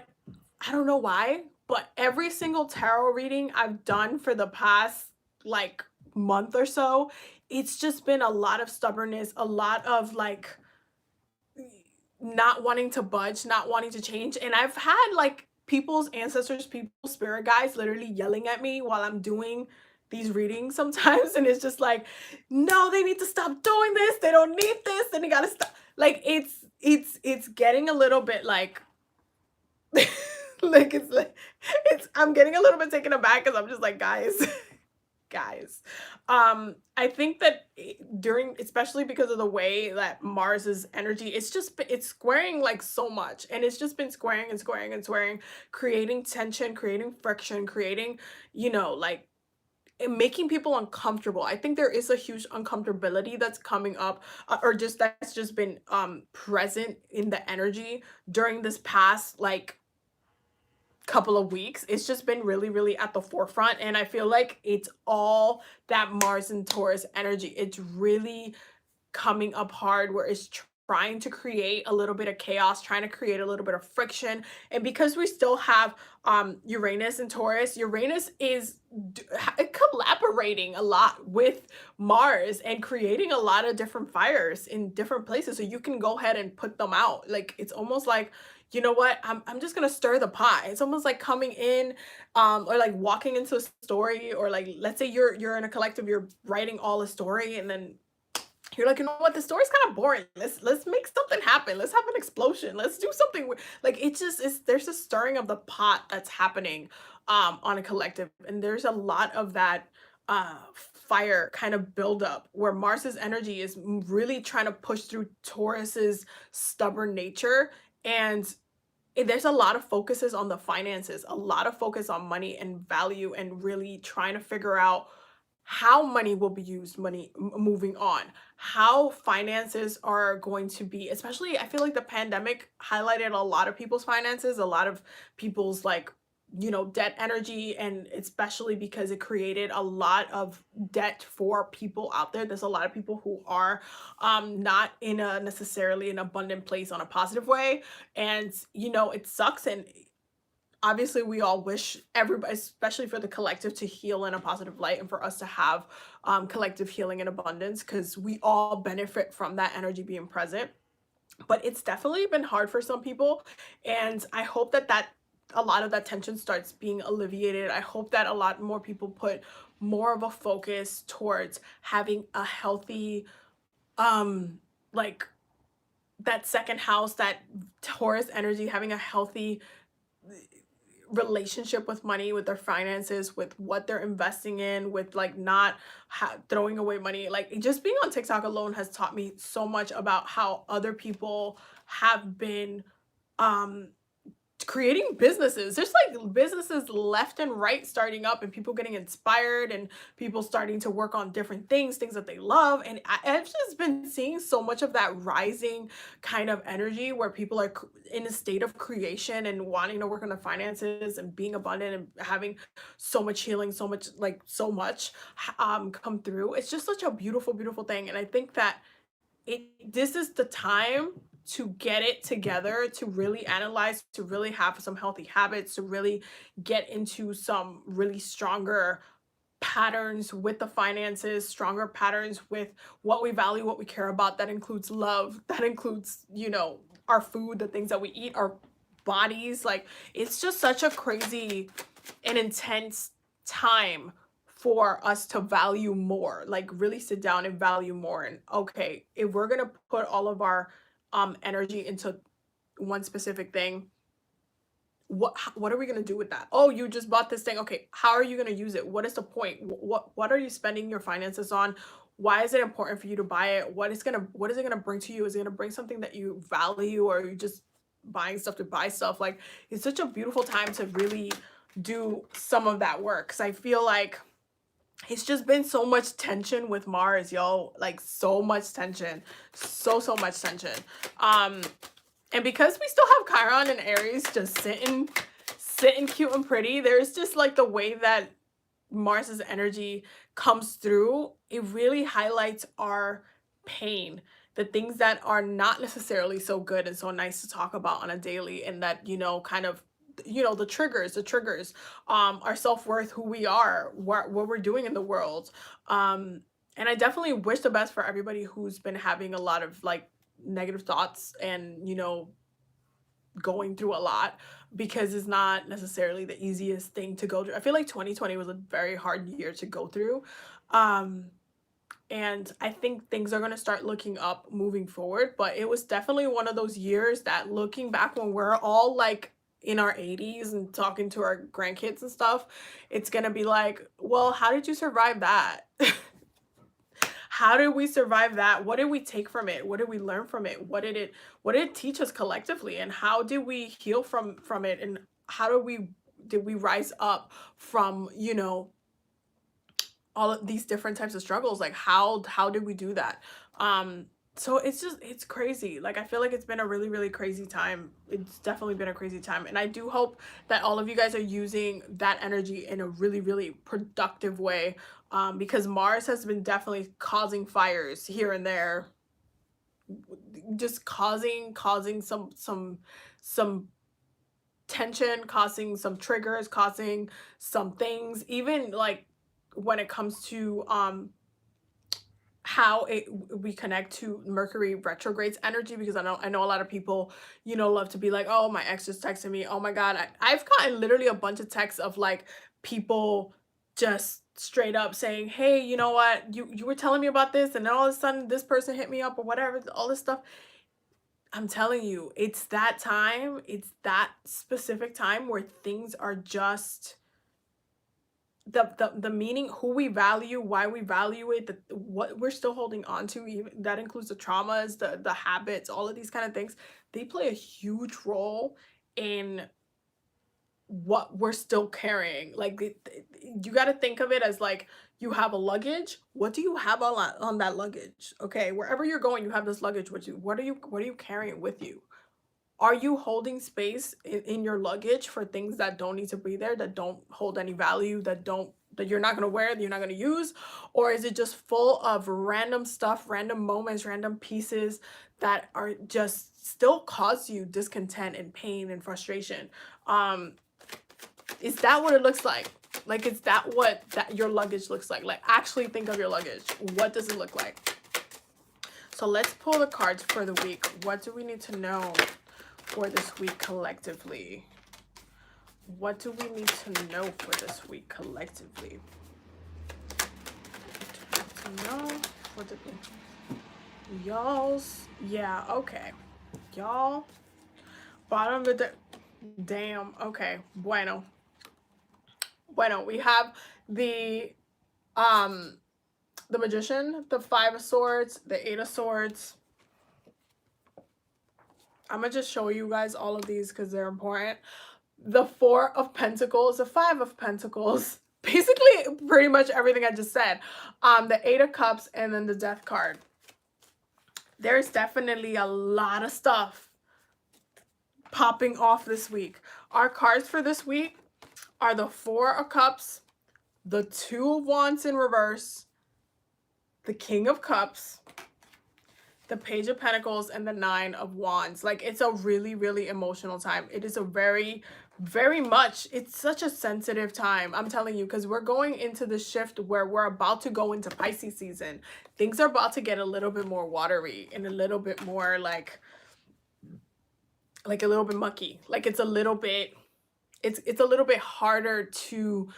I don't know why, but every single tarot reading I've done for the past like month or so, it's just been a lot of stubbornness, a lot of like not wanting to budge, not wanting to change. And I've had like people's ancestors, people's spirit guides literally yelling at me while I'm doing these readings sometimes. And it's just like, no, they need to stop doing this. They don't need this. And they gotta stop. Like it's getting a little bit like like I'm getting a little bit taken aback, because I'm just like, guys, guys. I think that during, especially because of the way that Mars's energy, it's squaring like so much, and it's just been squaring and squaring and squaring, creating tension, creating friction, creating, like making people uncomfortable. I think there is a huge uncomfortability that's coming up, or just that's just been present in the energy during this past like couple of weeks. It's just been really, really at the forefront, and I feel like it's all that Mars and Taurus energy. It's really coming up hard, where it's trying to create a little bit of chaos, trying to create a little bit of friction. And because we still have Uranus and Taurus, Uranus is collaborating a lot with Mars and creating a lot of different fires in different places. So you can go ahead and put them out. Like it's almost like, you know what, I'm just gonna stir the pot. It's almost like coming in or like walking into a story, or like let's say you're in a collective, you're writing all a story, and then you're like, you know what, the story's kind of boring. Let's make something happen. Let's have an explosion. Let's do something like it just is. There's a stirring of the pot that's happening on a collective, and there's a lot of that fire kind of buildup where Mars's energy is really trying to push through Taurus's stubborn nature. And there's a lot of focuses on the finances, a lot of focus on money and value, and really trying to figure out how money will be used, moving on, how finances are going to be, especially I feel like the pandemic highlighted a lot of people's finances, a lot of people's like, debt energy, and especially because it created a lot of debt for people out there. There's a lot of people who are not in a necessarily an abundant place on a positive way, and it sucks. And obviously we all wish everybody, especially for the collective, to heal in a positive light, and for us to have collective healing and abundance, because we all benefit from that energy being present. But it's definitely been hard for some people, and I hope that a lot of that tension starts being alleviated. I hope that a lot more people put more of a focus towards having a healthy like that second house, that Taurus energy, having a healthy relationship with money, with their finances, with what they're investing in, with like not throwing away money. Like just being on TikTok alone has taught me so much about how other people have been um creating businesses. There's like businesses left and right starting up, and people getting inspired, and people starting to work on different things that they love. And I've just been seeing so much of that rising kind of energy where people are in a state of creation and wanting to work on their finances and being abundant and having so much healing, so much come through. It's just such a beautiful, beautiful thing. And I think that this is the time to get it together, to really analyze, to really have some healthy habits, to really get into some really stronger patterns with the finances, stronger patterns with what we value, what we care about. That includes love, that includes, our food, the things that we eat, our bodies. Like it's just such a crazy and intense time for us to value more, like really sit down and value more. And okay, if we're gonna put all of our energy into one specific thing, what are we going to do with that? Oh, you just bought this thing. Okay, how are you going to use it? What is the point? What are you spending your finances on? Why is it important for you to buy it? What is it going to bring to you? Is it going to bring something that you value, or are you just buying stuff to buy stuff? Like it's such a beautiful time to really do some of that work, cuz I feel like it's just been so much tension with Mars, yo. Like so much tension. So much tension. Um and because we still have Chiron and Aries just sitting cute and pretty, there's just like the way that Mars's energy comes through, it really highlights our pain, the things that are not necessarily so good and so nice to talk about on a daily, and that, kind of, the triggers, our self-worth, who we are, what we're doing in the world. And I definitely wish the best for everybody who's been having a lot of like negative thoughts and, going through a lot, because it's not necessarily the easiest thing to go through. I feel like 2020 was a very hard year to go through. Um, and I think things are going to start looking up moving forward, but it was definitely one of those years that, looking back when we're all like in our 80s and talking to our grandkids and stuff, it's going to be like, well, how did you survive that? How did we survive that? What did we take from it? What did we learn from it? What did it teach us collectively? And how did we heal from it? And how did we rise up from, all of these different types of struggles? Like how did we do that? So it's crazy. Like I feel like it's been a really, really crazy time. It's definitely been a crazy time. And I do hope that all of you guys are using that energy in a really, really productive way. Because Mars has been definitely causing fires here and there just causing some tension, causing some triggers, causing some things, even like when it comes to how we connect to Mercury retrograde's energy, because I know a lot of people, love to be like, oh, my ex just texted me. Oh my God. I've gotten literally a bunch of texts of like people just straight up saying, hey, you know what? You were telling me about this, and then all of a sudden this person hit me up or whatever, all this stuff. I'm telling you, it's that time, it's that specific time where things are just the meaning, who we value, why we value it, what we're still holding on to, even that includes the traumas, the habits, all of these kind of things. They play a huge role in what we're still carrying. Like you got to think of it as like you have a luggage. What do you have on that luggage? Okay, wherever you're going, you have this luggage with you. What are you carrying with you? Are you holding space in your luggage for things that don't need to be there, that don't hold any value, that you're not going to wear, that you're not going to use? Or is it just full of random stuff, random moments, random pieces that are just still cause you discontent and pain and frustration? Um, is that what it looks like? Like, is that what that your luggage looks like? Like, actually think of your luggage. What does it look like? So let's pull the cards for the week. What do we need to know for this week collectively? What do we need to know for this week collectively? To know for the y'all's, yeah, okay, y'all, bottom of the damn, okay, bueno. We have um the Magician, the Five of Swords, the Eight of Swords. I'm gonna just show you guys all of these because they're important. The Four of Pentacles, the Five of Pentacles, basically pretty much everything I just said. The Eight of Cups, and then the Death card. There's definitely a lot of stuff popping off this week. Our cards for this week are the Four of Cups, the Two of Wands in reverse, the King of Cups, the Page of Pentacles, and the Nine of Wands. Like, it's a really, really emotional time. It is a very, very much, it's such a sensitive time, I'm telling you, because we're going into the shift where we're about to go into Pisces season. Things are about to get a little bit more watery and a little bit more like a little bit mucky. Like, it's a little bit harder to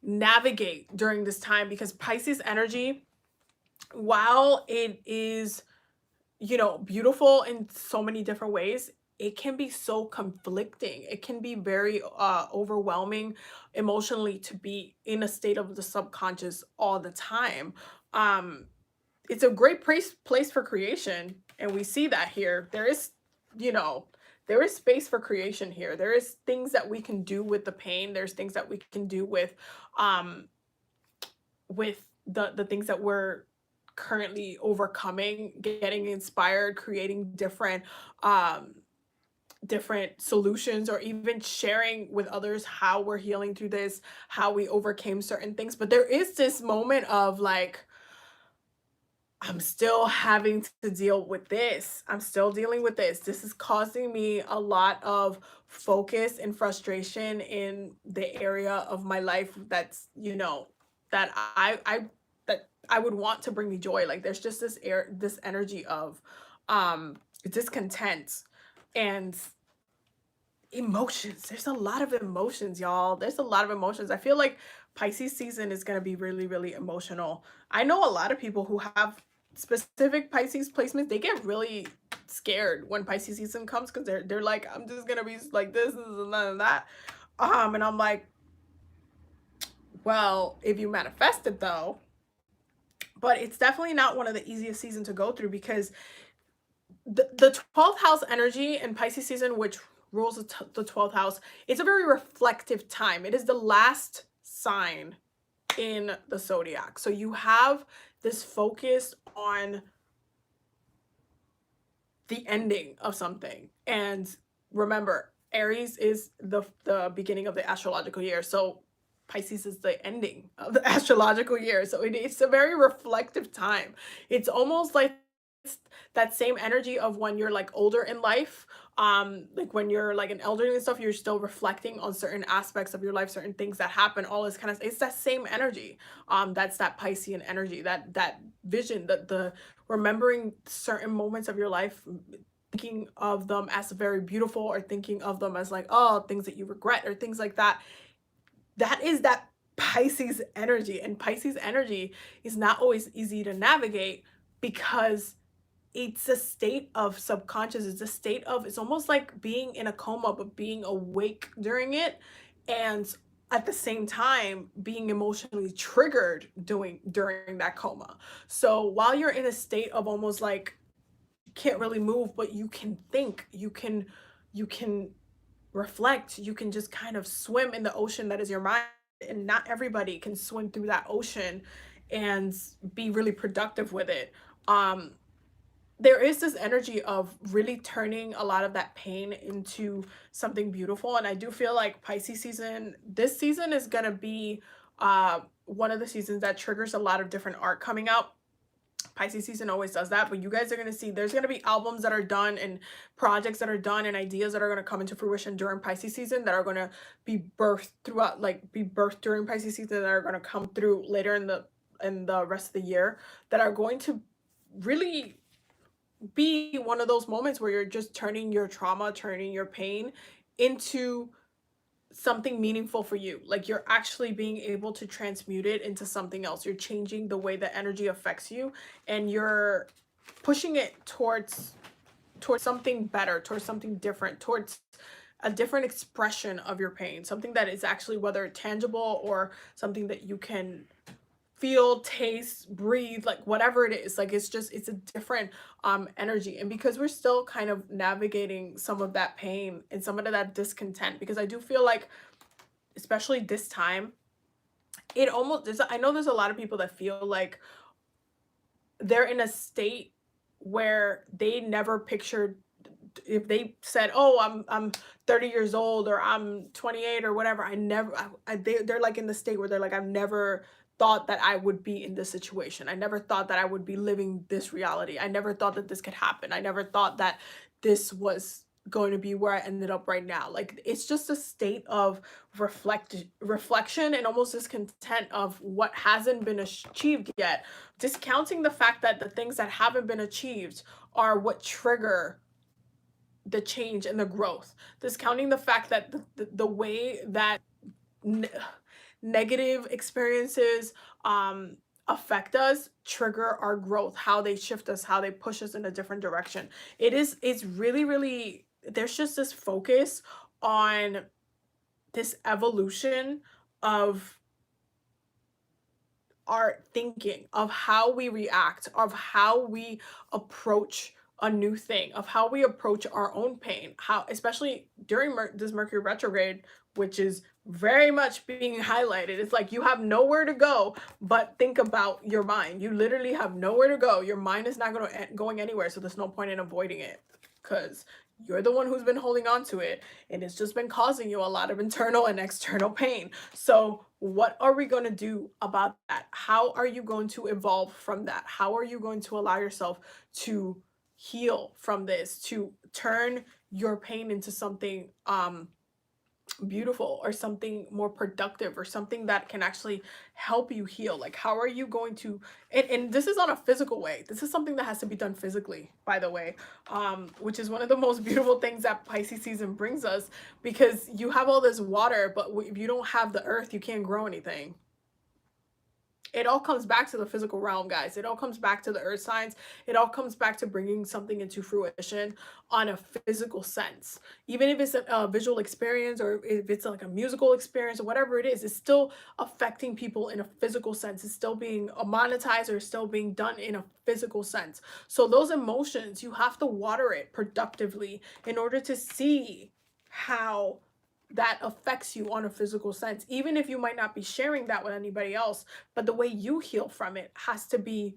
navigate during this time, because Pisces energy, while it is, beautiful in so many different ways, it can be so conflicting. It can be very overwhelming emotionally to be in a state of the subconscious all the time. It's a great place for creation, and we see that here. You know, there is space for creation here. There is things that we can do with the pain. There's things that we can do um with the things that we're currently overcoming, getting inspired, creating different solutions, or even sharing with others how we're healing through this, how we overcame certain things. But there is this moment of like, I'm still having to deal with this. I'm still dealing with this. This is causing me a lot of focus and frustration in the area of my life that's, that I would want to bring me joy. Like, there's just this energy of discontent and emotions. There's a lot of emotions, y'all. There's a lot of emotions. I feel like Pisces season is going to be really, really emotional. I know a lot of people who have specific Pisces placements. They get really scared when Pisces season comes, because they're like, I'm just gonna be like this and none of that. And I'm like, well, if you manifest it though. But it's definitely not one of the easiest seasons to go through, because the 12th house energy in Pisces season, which rules the 12th house, it's a very reflective time. It is the last sign in the zodiac. So you have this focus on the ending of something. And remember, Aries is the beginning of the astrological year. So Pisces is the ending of the astrological year. So it's a very reflective time. It's almost like that same energy of when you're like older in life, like when you're like an elderly and stuff, you're still reflecting on certain aspects of your life, certain things that happen, all this kind of, it's that same energy. That's that Piscean energy, that vision, the remembering certain moments of your life, thinking of them as very beautiful, or thinking of them as like, oh, things that you regret or things like that. That is that Pisces energy. And Pisces energy is not always easy to navigate, because it's a state of subconscious. It's a state of, it's almost like being in a coma, but being awake during it. And at the same time, being emotionally triggered during that coma. So while you're in a state of almost like, you can't really move, but you can think, you can reflect, you can just kind of swim in the ocean that is your mind. And not everybody can swim through that ocean and be really productive with it. Um, there is this energy of really turning a lot of that pain into something beautiful. And I do feel like Pisces season, this season is going to be one of the seasons that triggers a lot of different art coming out. Pisces season always does that, but you guys are going to see there's going to be albums that are done, and projects that are done, and ideas that are going to come into fruition during Pisces season, that are going to be birthed throughout, like be birthed during Pisces season, that are going to come through later in the rest of the year, that are going to really be one of those moments where you're just turning your trauma, turning your pain into something meaningful for you. Like you're actually being able to transmute it into something else. You're changing the way the energy affects you, and you're pushing it towards something better, towards something different, towards a different expression of your pain, something that is actually, whether tangible or something that you can feel, taste, breathe, like whatever it is. Like it's a different energy. And because we're still kind of navigating some of that pain and some of that discontent, because I do feel like, especially this time, it almost there's I know there's a lot of people that feel like they're in a state where they never pictured, if they said, oh, I'm 30 years old, or I'm 28 or whatever, I never they're like in the state where they're like, I've never thought that I would be in this situation. I never thought that I would be living this reality. I never thought that this could happen. I never thought that this was going to be where I ended up right now. Like it's just a state of reflection, and almost discontent of what hasn't been achieved yet, discounting the fact that the things that haven't been achieved are what trigger the change and the growth, discounting the fact that the way that ne- negative experiences affect us, trigger our growth, how they shift us, how they push us in a different direction. It's really, really, there's just this focus on this evolution of our thinking, of how we react, of how we approach a new thing, of how we approach our own pain, how, especially during this Mercury retrograde, which is very much being highlighted. It's like you have nowhere to go but think about your mind. You literally have nowhere to go. Your mind is not going anywhere, so there's no point in avoiding it, because you're the one who's been holding on to it, and it's just been causing you a lot of internal and external pain. So what are we going to do about that? How are you going to evolve from that? How are you going to allow yourself to heal from this, to turn your pain into something beautiful, or something more productive, or something that can actually help you heal? Like how are you going to, and this is on a physical way, this is something that has to be done physically, by the way, which is one of the most beautiful things that Pisces season brings us, because you have all this water, but if you don't have the earth, you can't grow anything. It all comes back to the physical realm, guys. It all comes back to the earth signs. It all comes back to bringing something into fruition on a physical sense. Even if it's a visual experience, or if it's like a musical experience, or whatever it is, it's still affecting people in a physical sense. It's still being monetized, or still being done in a physical sense. So those emotions, you have to water it productively in order to see how that affects you on a physical sense, even if you might not be sharing that with anybody else. But the way you heal from it has to be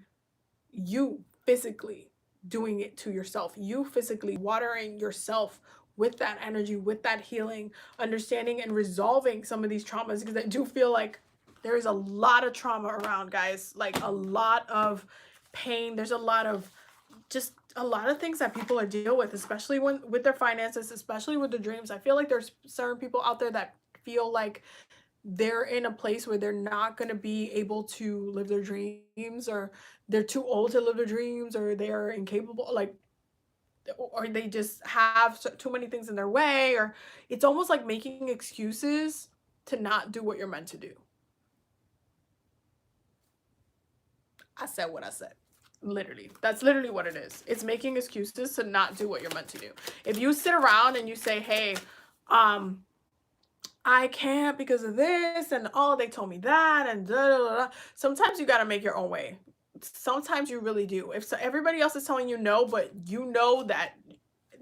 you physically doing it to yourself, you physically watering yourself with that energy, with that healing, understanding and resolving some of these traumas, because I do feel like there is a lot of trauma around, guys, like a lot of pain. There's a lot of just a lot of things that people are deal with, especially when with their finances, especially with their dreams. I feel like there's certain people out there that feel like they're in a place where they're not going to be able to live their dreams, or they're too old to live their dreams, or they are incapable, like, or they just have too many things in their way, or it's almost like making excuses to not do what you're meant to do. I said what I said. Literally. That's literally what it is. It's making excuses to not do what you're meant to do. If you sit around and you say, hey, I can't because of this, and oh, they told me that, and da, da, da, da. Sometimes you got to make your own way. Sometimes you really do. If so, everybody else is telling you no, but you know that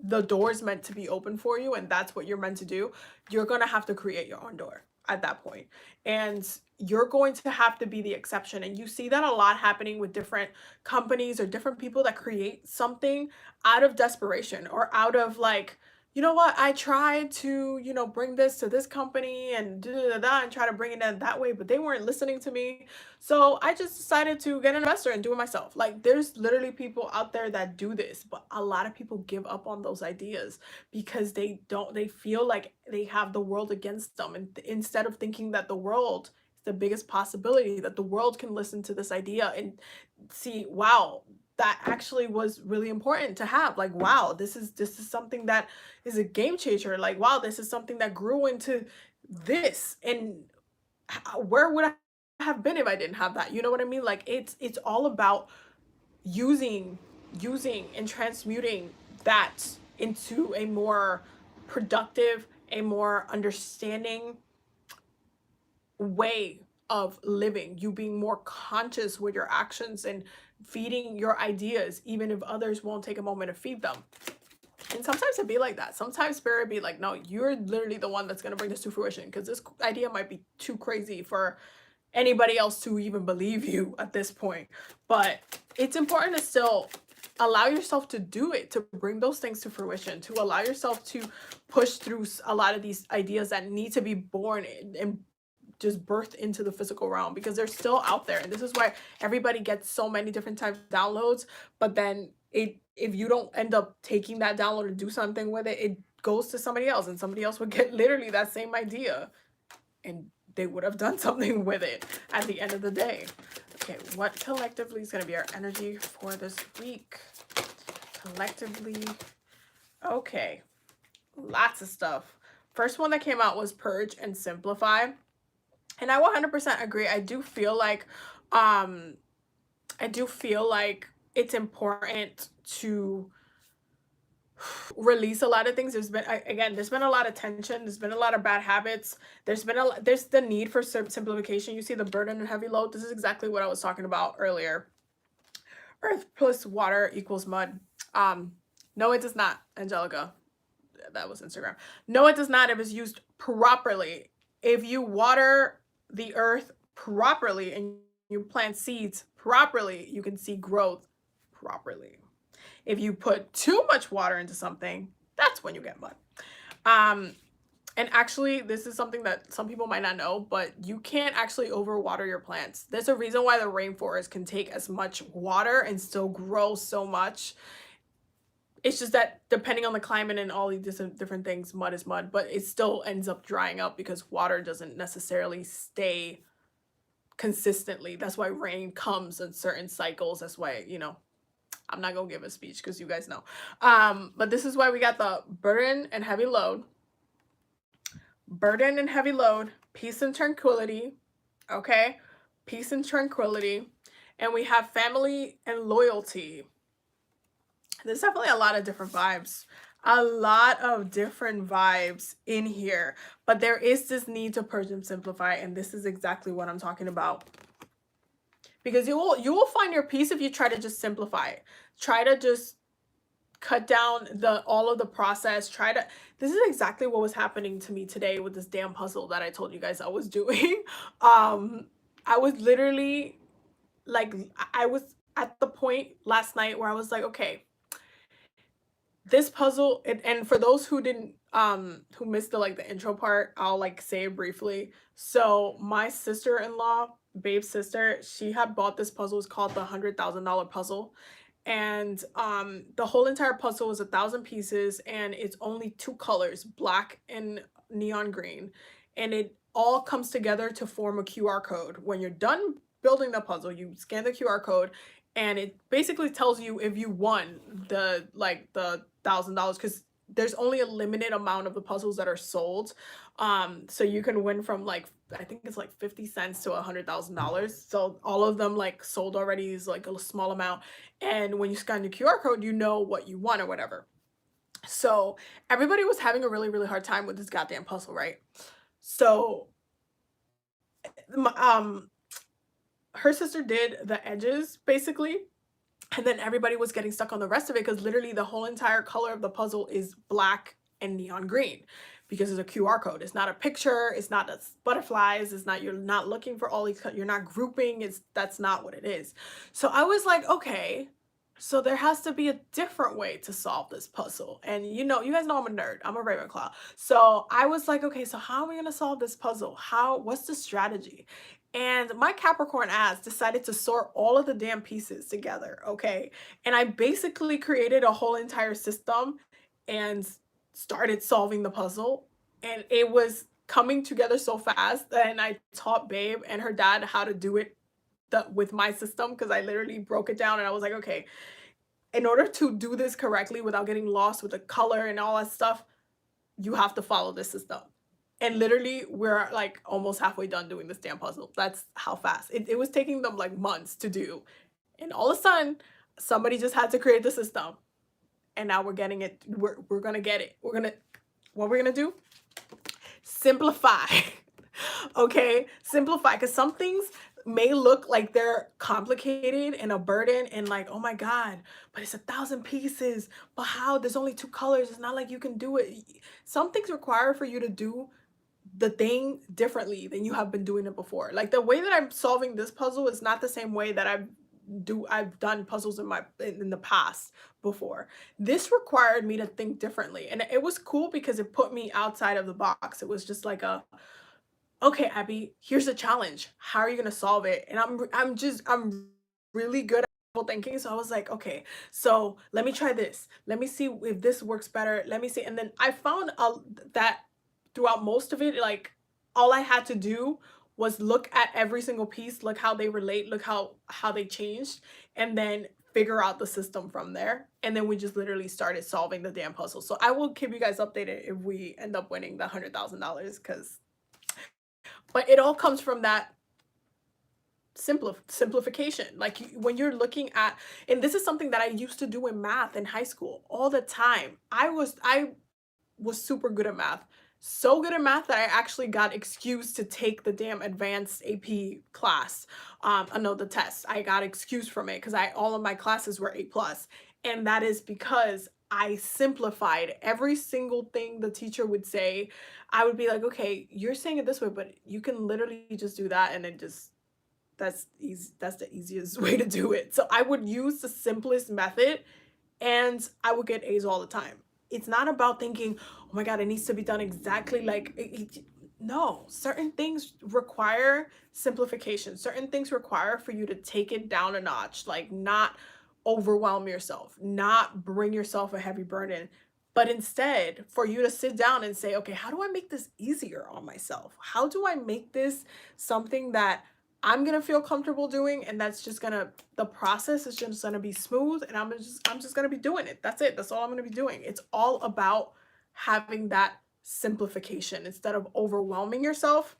the door is meant to be open for you and that's what you're meant to do, you're going to have to create your own door at that point. And you're going to have to be the exception. And you see that a lot happening with different companies or different people that create something out of desperation, or out of like, you know what, I tried to, bring this to this company and da da da da, and try to bring it in that way, but they weren't listening to me. So I just decided to get an investor and do it myself. Like, there's literally people out there that do this, but a lot of people give up on those ideas because they feel like they have the world against them. And instead of thinking that the world is the biggest possibility, that the world can listen to this idea and see, wow, that actually was really important to have. Like, wow, this is something that is a game changer. Like, wow, this is something that grew into this. And where would I have been if I didn't have that? You know what I mean? Like, it's all about using and transmuting that into a more productive, a more understanding way of living, you being more conscious with your actions and feeding your ideas, even if others won't take a moment to feed them. And sometimes it'd be like that. Sometimes spirit be like, no, you're literally the one that's going to bring this to fruition, because this idea might be too crazy for anybody else to even believe you at this point. But it's important to still allow yourself to do it, to bring those things to fruition, to allow yourself to push through a lot of these ideas that need to be born and just birthed into the physical realm, because they're still out there. And this is why everybody gets so many different types of downloads, but then if you don't end up taking that download and do something with it, it goes to somebody else, and somebody else would get literally that same idea and they would have done something with it at the end of the day. Okay, what collectively is going to be our energy for this week? Collectively, okay, lots of stuff. First one that came out was purge and simplify. And I 100% agree. I do feel like it's important to release a lot of things. There's been a lot of tension, there's been a lot of bad habits, there's the need for simplification. You see the burden and heavy load. This is exactly what I was talking about earlier. Earth plus water equals mud. No, it does not, Angelica. That was Instagram. No, it does not. If it's used properly. If you water the earth properly and you plant seeds properly, you can see growth properly. If you put too much water into something, that's when you get mud. And actually, this is something that some people might not know, but you can't actually overwater your plants. There's a reason why the rainforest can take as much water and still grow so much. It's just that depending on the climate and all these different things, mud is mud, but it still ends up drying up because water doesn't necessarily stay consistently. That's why rain comes in certain cycles. That's why, I'm not going to give a speech because you guys know. But this is why we got the burden and heavy load. Burden and heavy load, peace and tranquility. Okay? Peace and tranquility. And we have family and loyalty. There's definitely a lot of different vibes. A lot of different vibes in here. But there is this need to purge and simplify. And this is exactly what I'm talking about. Because you will find your peace if you try to just simplify it. Try to just cut down all of the process. This is exactly what was happening to me today with this damn puzzle that I told you guys I was doing. I was literally like, I was at the point last night where I was like, okay, this puzzle, and for those who didn't who missed the intro part, I'll say it briefly. So my sister-in-law, Babe's sister, she had bought this puzzle. It's called the $100,000 puzzle, and the whole entire puzzle is 1,000 pieces, and it's only two colors, black and neon green, and it all comes together to form a QR code. When you're done building the puzzle, you scan the QR code, and it basically tells you if you won the $1,000, because there's only a limited amount of the puzzles that are sold. So you can win from like, I think it's like 50 cents to $100,000. So all of them like sold already is like a small amount, and when you scan your QR code, you know what you want or whatever. So everybody was having a really, really hard time with this goddamn puzzle, right? So m- um her sister did the edges basically, and then everybody was getting stuck on the rest of it because literally the whole entire color of the puzzle is black and neon green, because it's a QR code. It's not a picture, it's not butterflies, it's not, you're not looking for all these, you're not grouping, it's, that's not what it is. So I was like, okay, so there has to be a different way to solve this puzzle. And you know, you guys know I'm a nerd. I'm a Ravenclaw. So I was like, okay, so how are we gonna solve this puzzle? What's the strategy? And my Capricorn ass decided to sort all of the damn pieces together, okay? And I basically created a whole entire system and started solving the puzzle. And it was coming together so fast. And I taught Babe and her dad how to do it with my system, because I literally broke it down and I was like, okay, in order to do this correctly without getting lost with the color and all that stuff, you have to follow this system. And literally, we're like almost halfway done doing this damn puzzle. That's how fast it was taking them, like months to do. And all of a sudden, somebody just had to create the system. And now we're getting it. We're gonna get it. What we're gonna do? Simplify. Okay? Simplify. Because some things may look like they're complicated and a burden and like, oh my God, but it's 1,000 pieces. But how? There's only two colors. It's not like you can do it. Some things require for you to do the thing differently than you have been doing it before. Like the way that I'm solving this puzzle is not the same way that I've done puzzles in the past before. This required me to think differently. And it was cool because it put me outside of the box. It was just like a, okay, Abby, here's a challenge. How are you going to solve it? And I'm really good at critical thinking. So I was like, okay, so let me try this. Let me see if this works better. Let me see. And then I found out that throughout most of it, like all I had to do was look at every single piece, look how they relate, look how they changed, and then figure out the system from there. And then we just literally started solving the damn puzzle. So I will keep you guys updated if we end up winning the $100,000, because but it all comes from that simplification. Like when you're looking at, and this is something that I used to do in math in high school all the time. I was super good at math. So good at math that I actually got excused to take the damn advanced AP class. No, the test. I got excused from it because I all of my classes were A plus. And that is because I simplified every single thing the teacher would say. I would be like, okay, you're saying it this way, but you can literally just do that, and then just that's easy. That's the easiest way to do it. So I would use the simplest method, and I would get A's all the time. It's not about thinking, oh my God, it needs to be done exactly like no, certain things require simplification. Certain things require for you to take it down a notch, like not overwhelm yourself, not bring yourself a heavy burden, but instead for you to sit down and say, okay, how do I make this easier on myself? How do I make this something that I'm gonna feel comfortable doing, and that's just gonna, the process is just gonna be smooth, and I'm just gonna be doing it. That's it. That's all I'm gonna be doing. It's all about having that simplification instead of overwhelming yourself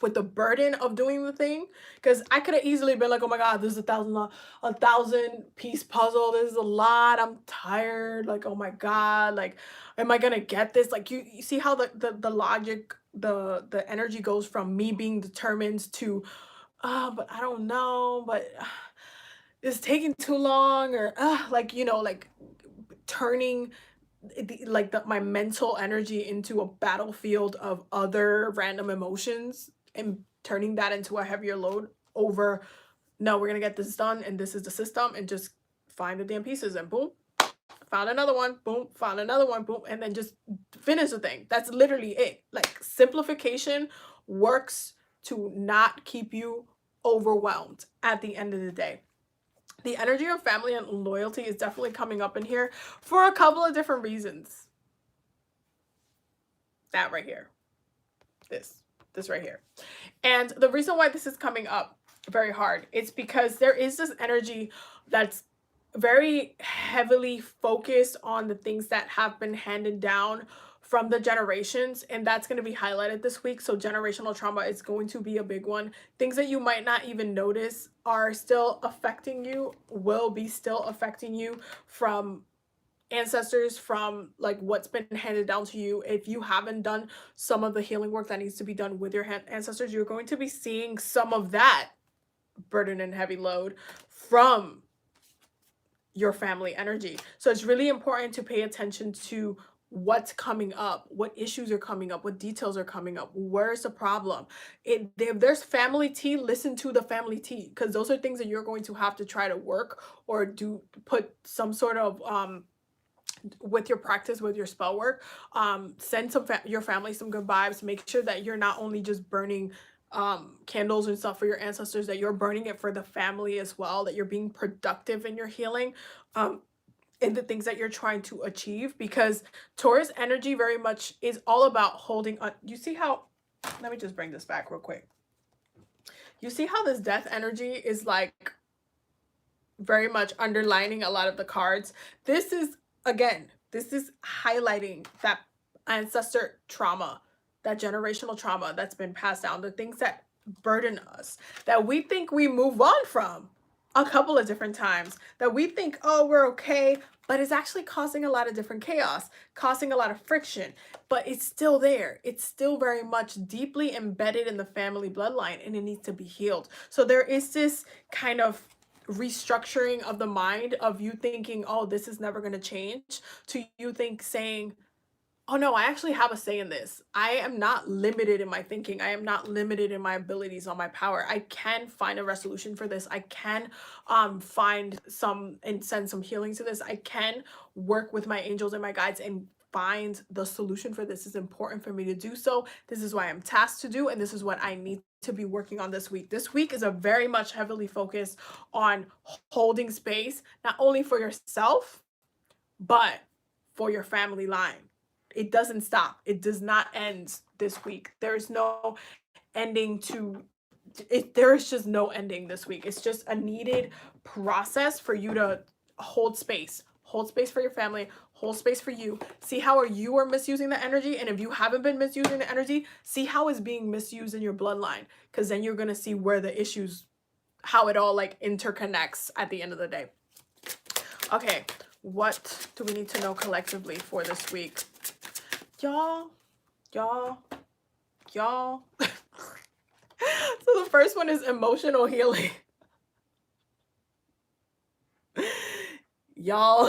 with the burden of doing the thing. Because I could have easily been like, oh my God, this is a 1,000 piece puzzle. This is a lot. I'm tired. Like, oh my God, like, am I gonna get this? Like you see how the logic, the energy goes from me being determined to but I don't know, but it's taking too long, or like, like turning my mental energy into a battlefield of other random emotions and turning that into a heavier load over, no, we're gonna get this done, and this is the system, and just find the damn pieces, and boom, found another one, boom, found another one, boom, and then just finish the thing. That's literally it. Like simplification works to not keep you overwhelmed at the end of the day. The energy of family and loyalty is definitely coming up in here for a couple of different reasons. That right here. This right here. And the reason why this is coming up very hard, it's because there is this energy that's very heavily focused on the things that have been handed down from the generations, and that's going to be highlighted this week. So generational trauma is going to be a big one. Things that you might not even notice are still affecting you, will be still affecting you from ancestors, from like what's been handed down to you. If you haven't done some of the healing work that needs to be done with your ancestors, you're going to be seeing some of that burden and heavy load from your family energy. So it's really important to pay attention to what's coming up, what issues are coming up, what details are coming up, where's the problem. If there's family tea, listen to the family tea, because those are things that you're going to have to try to work or do, put some sort of with your practice, with your spell work. Send your family some good vibes. Make sure that you're not only just burning candles and stuff for your ancestors, that you're burning it for the family as well, that you're being productive in your healing, in the things that you're trying to achieve, because Taurus energy very much is all about holding on. You see how, let me just bring this back real quick. You see how this death energy is like very much underlining a lot of the cards. This is, again, this is highlighting that ancestor trauma, that generational trauma that's been passed down, the things that burden us, that we think we move on from a couple of different times, that we think, oh, we're okay, but it's actually causing a lot of different chaos, causing a lot of friction, but it's still there. It's still very much deeply embedded in the family bloodline, and it needs to be healed. So there is this kind of restructuring of the mind of you thinking, oh, this is never going to change, to you saying, oh no, I actually have a say in this. I am not limited in my thinking. I am not limited in my abilities or my power. I can find a resolution for this. I can find some and send some healing to this. I can work with my angels and my guides and find the solution for this. It's important for me to do so. This is why I'm tasked to do, and this is what I need to be working on this week. This week is a very much heavily focused on holding space, not only for yourself, but for your family line. It doesn't stop. It does not end this week. There's no ending to it. There is just no ending this week. It's just a needed process for you to hold space. Hold space for your family. Hold space for you. See how you are misusing the energy. And if you haven't been misusing the energy, see how it's being misused in your bloodline. Because then you're going to see where the issues, how it all like interconnects at the end of the day. Okay. What do we need to know collectively for this week? Y'all. So the first one is emotional healing. Y'all.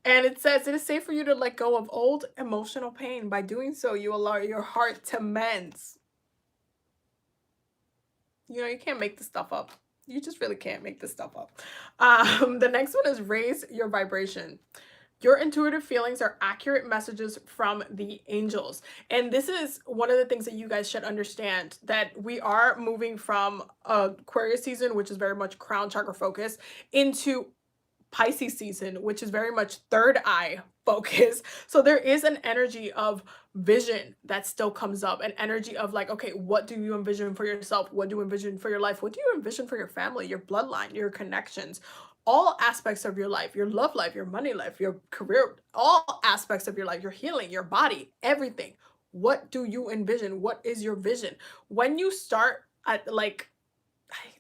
And it says, it is safe for you to let go of old emotional pain. By doing so, you allow your heart to mend. You know, you can't make this stuff up. You just really can't make this stuff up. The next one is raise your vibration. Your intuitive feelings are accurate messages from the angels. And this is one of the things that you guys should understand, that we are moving from Aquarius season, which is very much crown chakra focus, into Pisces season, which is very much third eye focus. So there is an energy of vision that still comes up, an energy of like, okay, what do you envision for yourself? What do you envision for your life? What do you envision for your family, your bloodline, your connections? All aspects of your life, your love life, your money life, your career, all aspects of your life, your healing, your body, everything. What do you envision? What is your vision? When you start at like,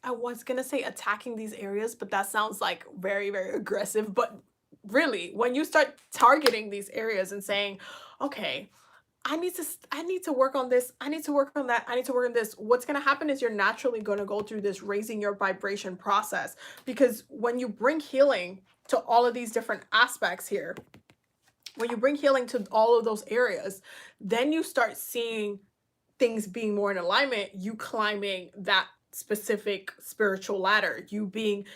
I was gonna say attacking these areas, but that sounds like very, very aggressive. But really, when you start targeting these areas and saying, okay, I need to work on this, I need to work on that, I need to work on this, what's going to happen is you're naturally going to go through this raising your vibration process. Because when you bring healing to all of these different aspects here, when you bring healing to all of those areas, then you start seeing things being more in alignment, you climbing that specific spiritual ladder, you being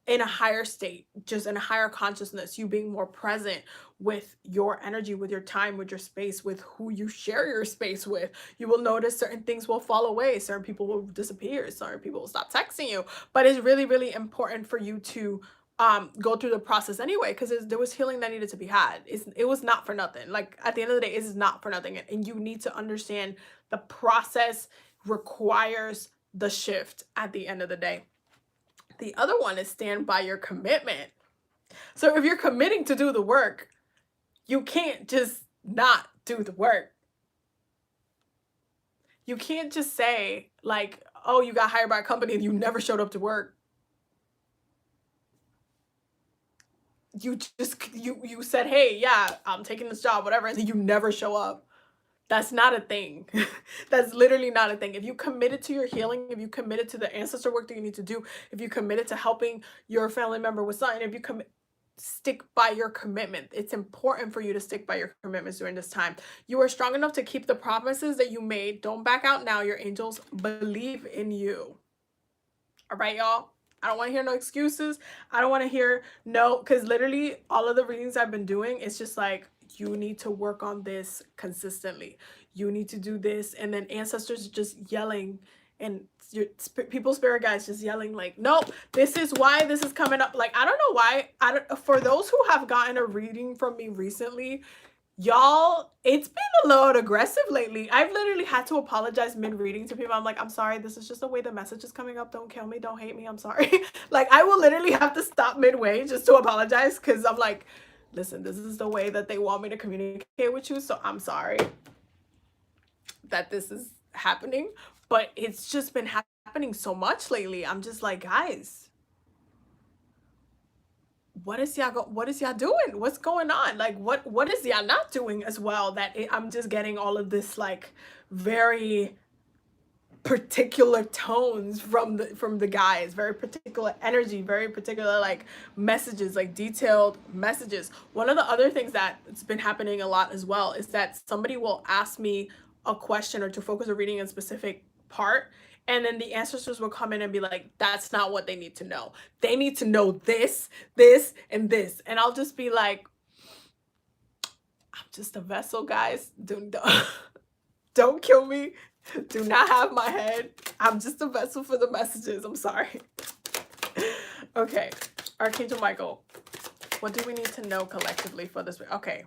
in a higher state, just in a higher consciousness, you being more present with your energy, with your time, with your space, with who you share your space with. You will notice certain things will fall away, certain people will disappear, certain people will stop texting you. But it's really, really important for you to go through the process anyway, because there was healing that needed to be had. It was not for nothing. Like at the end of the day, it is not for nothing. And you need to understand the process requires the shift at the end of the day. The other one is stand by your commitment. So if you're committing to do the work, you can't just not do the work. You can't just say like, oh, you got hired by a company and you never showed up to work. You said, hey, yeah, I'm taking this job, whatever, and then you never show up. That's not a thing. That's literally not a thing. If you committed to your healing, if you committed to the ancestor work that you need to do, if you committed to helping your family member with something, if you stick by your commitment. It's important for you to stick by your commitments during this time. You are strong enough to keep the promises that you made. Don't back out now. Your angels believe in you. All right, y'all. I don't want to hear no excuses. I don't want to hear no, because literally all of the readings I've been doing, it's just like, you need to work on this consistently. You need to do this. And then ancestors just yelling, and your people's spirit guides just yelling like, nope, this is why this is coming up. Like, I don't know why. For those who have gotten a reading from me recently, y'all, it's been a little aggressive lately. I've literally had to apologize mid-reading to people. I'm like, I'm sorry, this is just the way the message is coming up. Don't kill me, don't hate me, I'm sorry. Like, I will literally have to stop midway just to apologize, because I'm like, listen, this is the way that they want me to communicate with you, so I'm sorry that this is happening. But it's just been happening so much lately. I'm just like, guys, what is y'all doing? What's going on? Like, what is y'all not doing as well, that I'm just getting all of this like very particular tones from the guys, very particular energy, very particular like messages, like detailed messages. One of the other things that's been happening a lot as well is that somebody will ask me a question or to focus a reading in a specific part, and then the ancestors will come in and be like, that's not what they need to know. They need to know this, this, and this. And I'll just be like, I'm just a vessel, guys. Don't kill me. Do not have my head. I'm just a vessel for the messages. I'm sorry. Okay. Archangel Michael, what do we need to know collectively for this? Okay.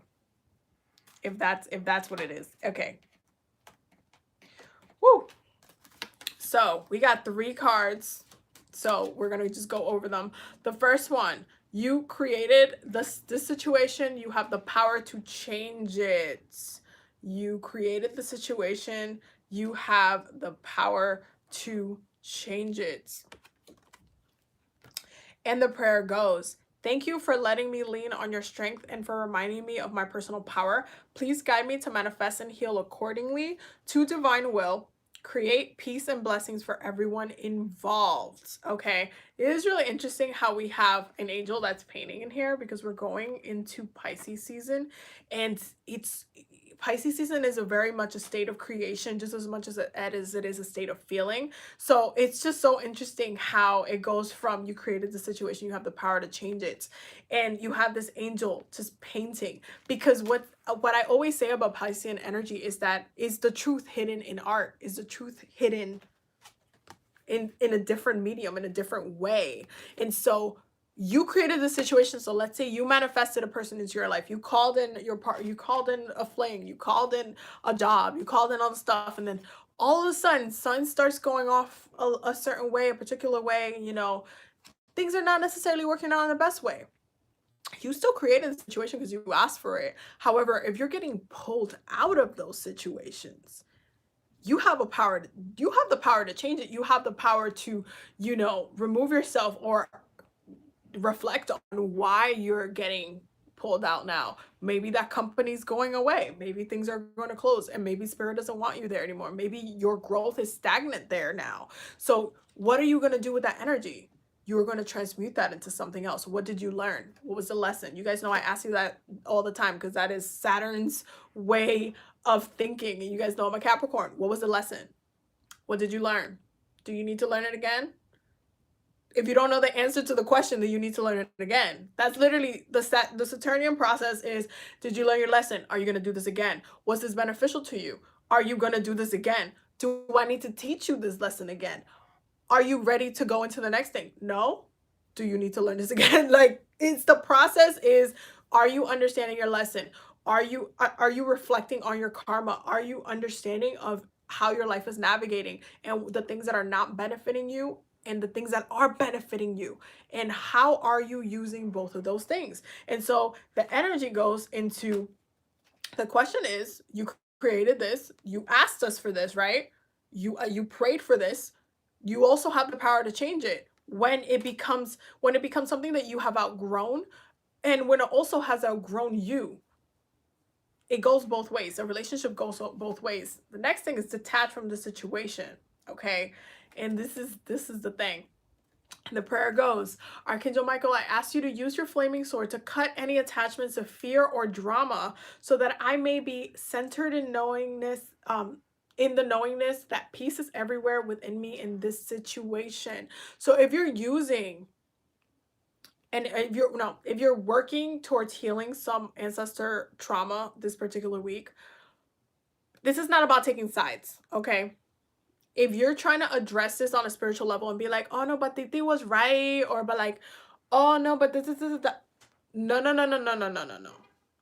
If that's what it is. Okay. Woo. So we got 3 cards. So we're going to just go over them. The first one, you created this situation. You have the power to change it. You created the situation. You have the power to change it. And the prayer goes, thank you for letting me lean on your strength and for reminding me of my personal power. Please guide me to manifest and heal accordingly to divine will. Create peace and blessings for everyone involved. Okay, it is really interesting how we have an angel that's painting in here, because we're going into Pisces season, and Pisces season is very much a state of creation, just as much as it is a state of feeling. So it's just so interesting how it goes from you created the situation, you have the power to change it, and you have this angel just painting. Because what I always say about Piscean energy is that is the truth hidden in art, is the truth hidden in a different medium, in a different way. And so you created the situation. So let's say you manifested a person into your life. You called in your part, you called in a fling, you called in a job, you called in all the stuff, and then all of a sudden sun starts going off a certain way, a particular way, you know, things are not necessarily working out in the best way. You still created the situation because you asked for it. However, if you're getting pulled out of those situations, you have the power to change it. You have the power to, you know, remove yourself or reflect on why you're getting pulled out now. Maybe that company's going away. Maybe things are going to close, and maybe spirit doesn't want you there anymore. Maybe your growth is stagnant there now. So what are you going to do with that energy? You're going to transmute that into something else. What did you learn? What was the lesson? You guys know I ask you that all the time, because that is Saturn's way of thinking. And you guys know I'm a Capricorn. What was the lesson? What did you learn? Do you need to learn it again? If you don't know the answer to the question, then you need to learn it again. That's literally the Saturnian process is, did you learn your lesson? Are you going to do this again? Was this beneficial to you? Are you going to do this again? Do I need to teach you this lesson again? Are you ready to go into the next thing? No. Do you need to learn this again? Like, it's the process is, are you understanding your lesson? Are you reflecting on your karma? Are you understanding of how your life is navigating and the things that are not benefiting you and the things that are benefiting you? And how are you using both of those things? And so the energy goes into, the question is, you created this, you asked us for this, right? You prayed for this. You also have the power to change it when it becomes something that you have outgrown, and when it also has outgrown you. It goes both ways. A relationship goes both ways. The next thing is detach from the situation, okay? And this is the thing. The prayer goes, Archangel Michael, I ask you to use your flaming sword to cut any attachments of fear or drama so that I may be centered in knowingness, in the knowingness that peace is everywhere within me in this situation. So if you're using, and if you're no, if you're working towards healing some ancestor trauma this particular week, this is not about taking sides, okay? If you're trying to address this on a spiritual level and be like, oh no, but Titi was right, or but like, oh no, but this, that. No, no, no, no, no, no, no, no, no.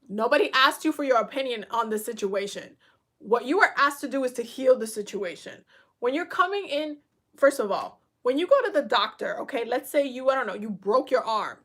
Nobody asked you for your opinion on the situation. What you are asked to do is to heal the situation. When you're coming in, first of all, when you go to the doctor, okay, let's say you, I don't know, you broke your arm.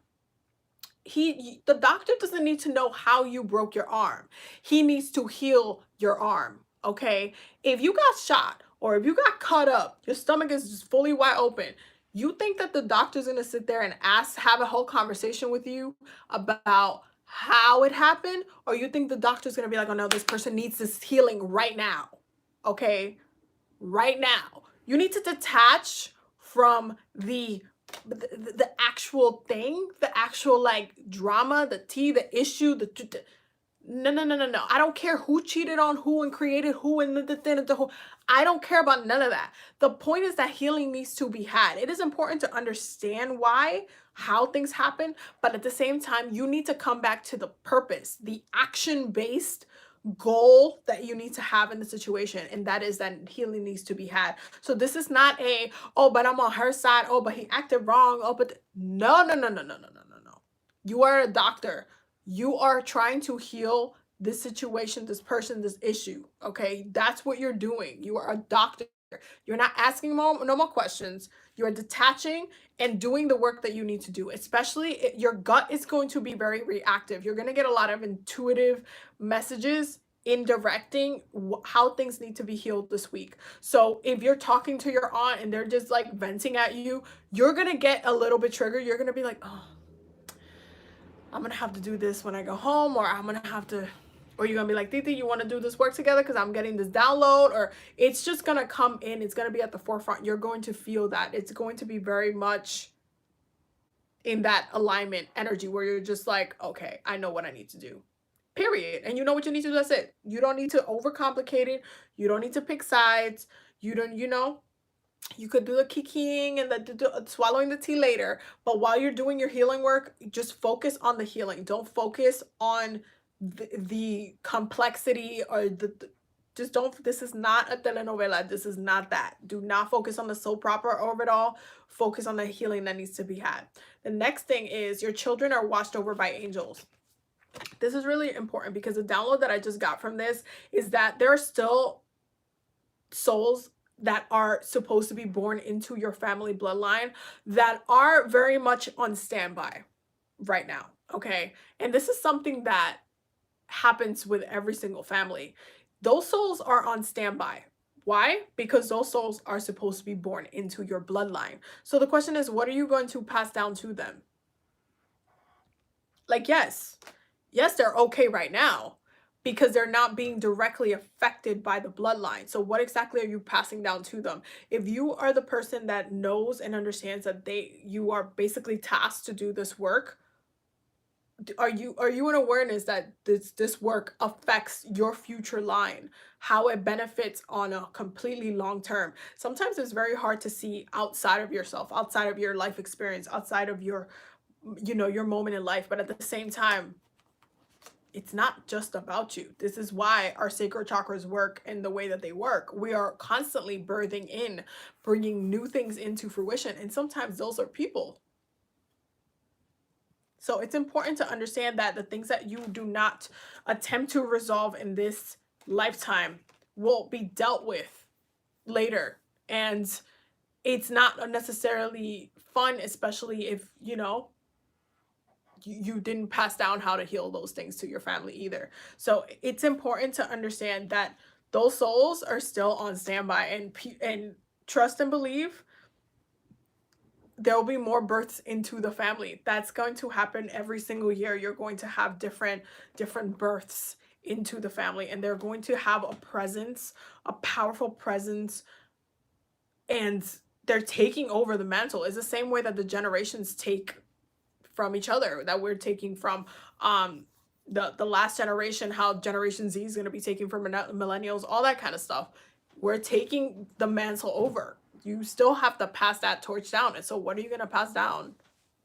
The doctor doesn't need to know how you broke your arm. He needs to heal your arm, okay? If you got shot or if you got cut up, your stomach is just fully wide open, you think that the doctor's gonna sit there and have a whole conversation with you about how it happened? Or you think the doctor's gonna be like, oh no, this person needs this healing right now, okay? Right now. You need to detach from the actual thing, the actual like drama, the tea, the issue, the no, no, no, no, no. I don't care who cheated on who and created who and the whole. I don't care about none of that. The point is that healing needs to be had. It is important to understand why, how things happen, but at the same time, you need to come back to the purpose, the action-based goal that you need to have in the situation, and that is that healing needs to be had. So this is not a, oh, but I'm on her side, oh, but he acted wrong, oh, but no, no, no, no, no, no, no, no, no. You are a doctor. You are trying to heal this situation, this person, this issue, okay? That's what you're doing. You are a doctor. You're not asking no more questions. You're detaching and doing the work that you need to do. Especially your gut is going to be very reactive. You're going to get a lot of intuitive messages in directing how things need to be healed this week. So if you're talking to your aunt and they're just like venting at you, you're going to get a little bit triggered. You're going to be like, oh, I'm going to have to do this when I go home, or I'm going to have to, or you're going to be like, Titi, you want to do this work together because I'm getting this download, or it's just going to come in. It's going to be at the forefront. You're going to feel that. It's going to be very much in that alignment energy where you're just like, okay, I know what I need to do. Period. And you know what you need to do. That's it. You don't need to overcomplicate it. You don't need to pick sides. You don't, you could do the kikiing and the swallowing the tea later, but while you're doing your healing work, just focus on the healing. Don't focus on the complexity or just don't. This is not a telenovela. This is not that. Do not focus on the soap opera of it all. Focus on the healing that needs to be had. The next thing is your children are watched over by angels. This is really important because the download that I just got from this is that there are still souls that are supposed to be born into your family bloodline that are very much on standby right now, okay? And this is something that happens with every single family. Those souls are on standby. Why? Because those souls are supposed to be born into your bloodline. So the question is, what are you going to pass down to them? Like, yes, they're okay right now because they're not being directly affected by the bloodline. So what exactly are you passing down to them? If you are the person that knows and understands that you are basically tasked to do this work, are you in awareness that this work affects your future line, how it benefits on a completely long term? Sometimes it's very hard to see outside of yourself, outside of your life experience, outside of your, your moment in life, but at the same time, it's not just about you. This is why our sacred chakras work in the way that they work. We are constantly birthing in, bringing new things into fruition, and sometimes those are people. So it's important to understand that the things that you do not attempt to resolve in this lifetime will be dealt with later. And it's not necessarily fun, especially if, you didn't pass down how to heal those things to your family either. So it's important to understand that those souls are still on standby, and trust and believe there will be more births into the family. That's going to happen every single year. You're going to have different births into the family, and they're going to have a presence, a powerful presence, and they're taking over the mantle. It's the same way that the generations take from each other, that we're taking from the last generation, how Generation Z is going to be taking from millennials, all that kind of stuff. We're taking the mantle over. You still have to pass that torch down. And so what are you going to pass down?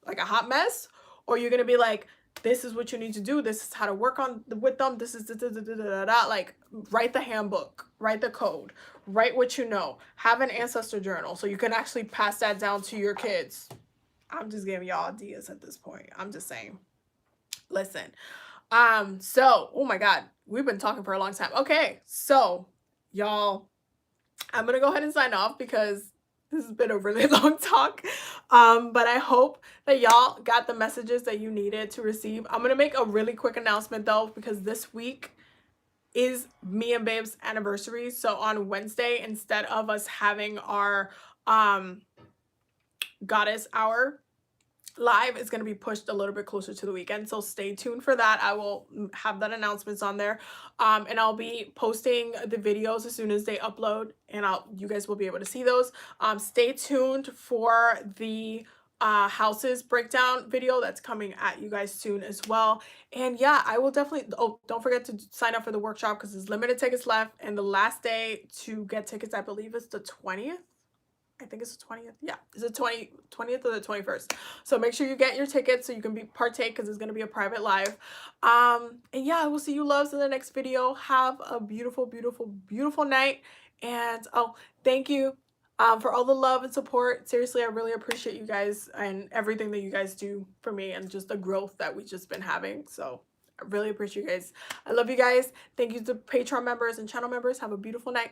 Like a hot mess? Or you're going to be like, this is what you need to do. This is how to work on with them. This is da, da, da, da, da, da. Like, write the handbook, write the code, write what you know, have an ancestor journal so you can actually pass that down to your kids. I'm just giving y'all ideas at this point. I'm just saying. Listen. So, oh my God, we've been talking for a long time. Okay, so y'all, I'm gonna go ahead and sign off because this has been a really long talk. But I hope that y'all got the messages that you needed to receive. I'm gonna make a really quick announcement though, because this week is me and Babe's anniversary. So on Wednesday, instead of us having our goddess hour live, is going to be pushed a little bit closer to the weekend, so stay tuned for that. I will have that announcements on there, and I'll be posting the videos as soon as they upload, and you guys will be able to see those. Stay tuned for the houses breakdown video that's coming at you guys soon as well. And yeah, I will definitely, oh, don't forget to sign up for the workshop because there's limited tickets left, and the last day to get tickets, I believe, is the 20th. I think it's the 20th. Yeah, it's the 20th or the 21st. So make sure you get your tickets so you can partake, because it's going to be a private live. And yeah, I will see you loves in the next video. Have a beautiful, beautiful, beautiful night. And oh, thank you for all the love and support. Seriously, I really appreciate you guys and everything that you guys do for me, and just the growth that we've just been having. So I really appreciate you guys. I love you guys. Thank you to Patreon members and channel members. Have a beautiful night.